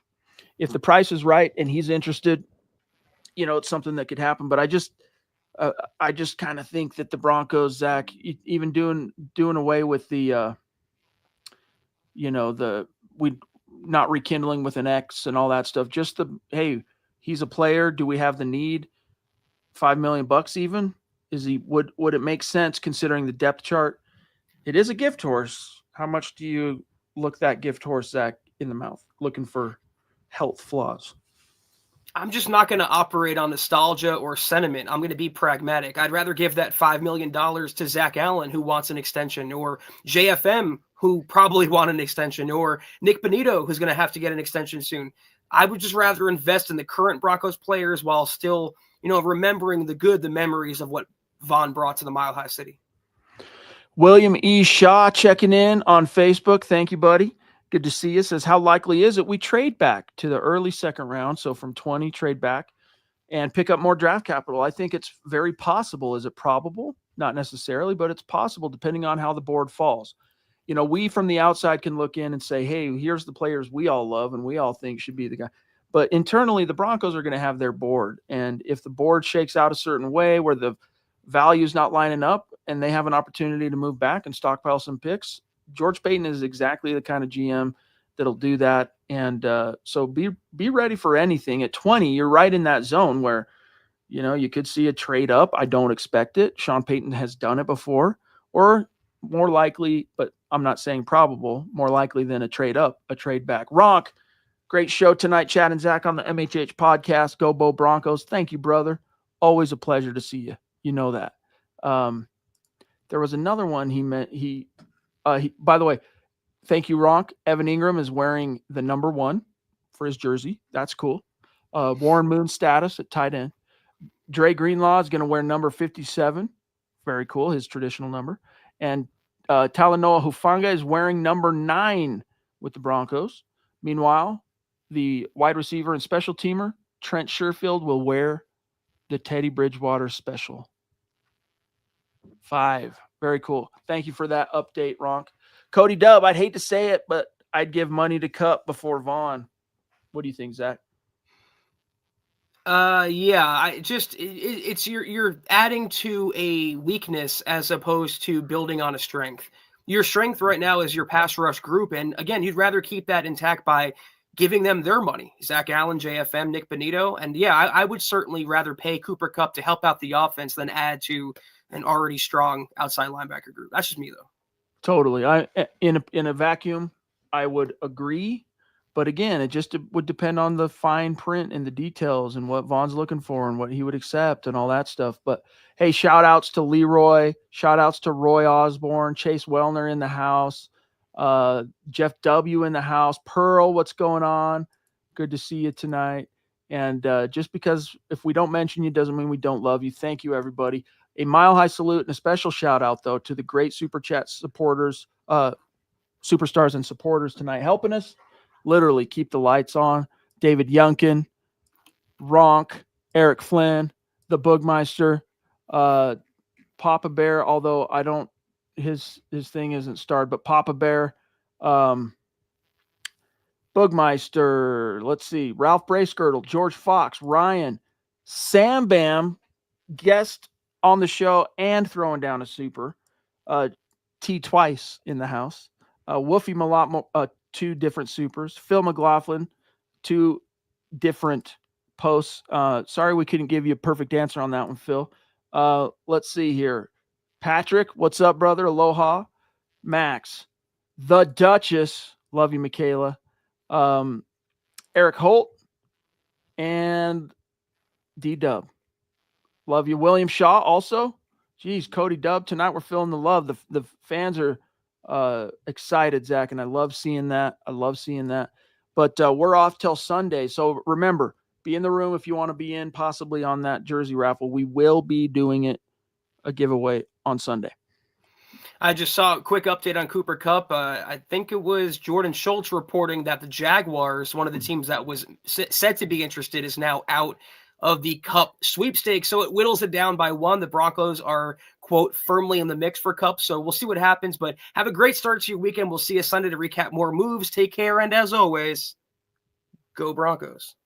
If the price is right and he's interested, it's something that could happen. But I just kind of think that the Broncos, Zach, even doing away with the we not rekindling with an X and all that stuff. Just hey, he's a player. Do we have the need? $5 million even? Would it make sense considering the depth chart? It is a gift horse. How much do you look that gift horse, Zach, in the mouth, looking for health flaws? I'm just not going to operate on nostalgia or sentiment. I'm going to be pragmatic. I'd rather give that $5 million to Zach Allen, who wants an extension, or JFM, who probably want an extension, or Nick Benito, who's going to have to get an extension soon. I would just rather invest in the current Broncos players while still, remembering the memories of what Vaughn brought to the Mile High City. William E. Shaw checking in on Facebook. Thank you, buddy. Good to see you. Says, how likely is it we trade back to the early second round? So from 20, trade back and pick up more draft capital. I think it's very possible. Is it probable? Not necessarily, but it's possible depending on how the board falls. We from the outside can look in and say, hey, here's the players we all love and we all think should be the guy. But internally, the Broncos are going to have their board. And if the board shakes out a certain way where the value is not lining up and they have an opportunity to move back and stockpile some picks, George Paton is exactly the kind of GM that'll do that. And so be ready for anything. At 20, you're right in that zone where, you could see a trade up. I don't expect it. Sean Payton has done it before, or more likely, but I'm not saying probable, more likely than a trade up, a trade back. Ronk, great show tonight. Chad and Zach on the MHH podcast. Go Bo Broncos. Thank you, brother. Always a pleasure to see you. You know that. There was another one by the way, thank you, Ronk. Evan Ingram is wearing the number 1 for his jersey. That's cool. Warren Moon status at tight end. Dre Greenlaw is going to wear number 57. Very cool. His traditional number. And Talanoa Hufanga is wearing number 9 with the Broncos. Meanwhile, the wide receiver and special teamer, Trent Sherfield, will wear the Teddy Bridgewater special 5. Very cool. Thank you for that update, Ronk. Cody Dubb, I'd hate to say it, but I'd give money to Kupp before Vaughn. What do you think, Zach? Yeah, it's you're adding to a weakness as opposed to building on a strength. Your strength right now is your pass rush group. And again, you'd rather keep that intact by giving them their money. Zach Allen, JFM, Nick Benito. And yeah, I would certainly rather pay Cooper Kupp to help out the offense than add to an already strong outside linebacker group. That's just me, though. Totally. In a vacuum, I would agree. But again, it just would depend on the fine print and the details and what Vaughn's looking for and what he would accept and all that stuff. But hey, shout outs to Leroy, shout outs to Roy Osborne, Chase Wellner in the house, Jeff W in the house, Pearl, what's going on? Good to see you tonight. And just because if we don't mention you doesn't mean we don't love you. Thank you, everybody. A mile high salute and a special shout out, though, to the great Super Chat supporters, superstars and supporters tonight, helping us literally keep the lights on. David Yunkin, Ronk, Eric Flynn, the Boogmeister, Papa Bear, although I don't, his thing isn't starred, but Papa Bear, Boogmeister, let's see, Ralph Bracegirdle, George Fox, Ryan, S.A.M.B.B.M, guest on the show and throwing down a super, T twice in the house, Woofy Malat, 2 different supers, Phil McLaughlin, 2 different posts. Sorry we couldn't give you a perfect answer on that one, Phil. Let's see here. Patrick, what's up, brother? Aloha. Max, the Duchess, love you, Michaela. Eric Holt, and D-Dub. Love you. William Shaw also. Geez, Cody Dubb. Tonight we're feeling the love. The fans are excited, Zach, and I love seeing that. But we're off till Sunday. So remember, be in the room if you want to be in, possibly on that jersey raffle. We will be doing a giveaway on Sunday. I just saw a quick update on Cooper Kupp. I think it was Jordan Schultz reporting that the Jaguars, one of the teams that was said to be interested, is now out of the Kupp sweepstakes. So it whittles it down by one. The Broncos are, quote, firmly in the mix for Kupp. So we'll see what happens. But have a great start to your weekend. We'll see you Sunday to recap more moves. Take care. And as always, go Broncos.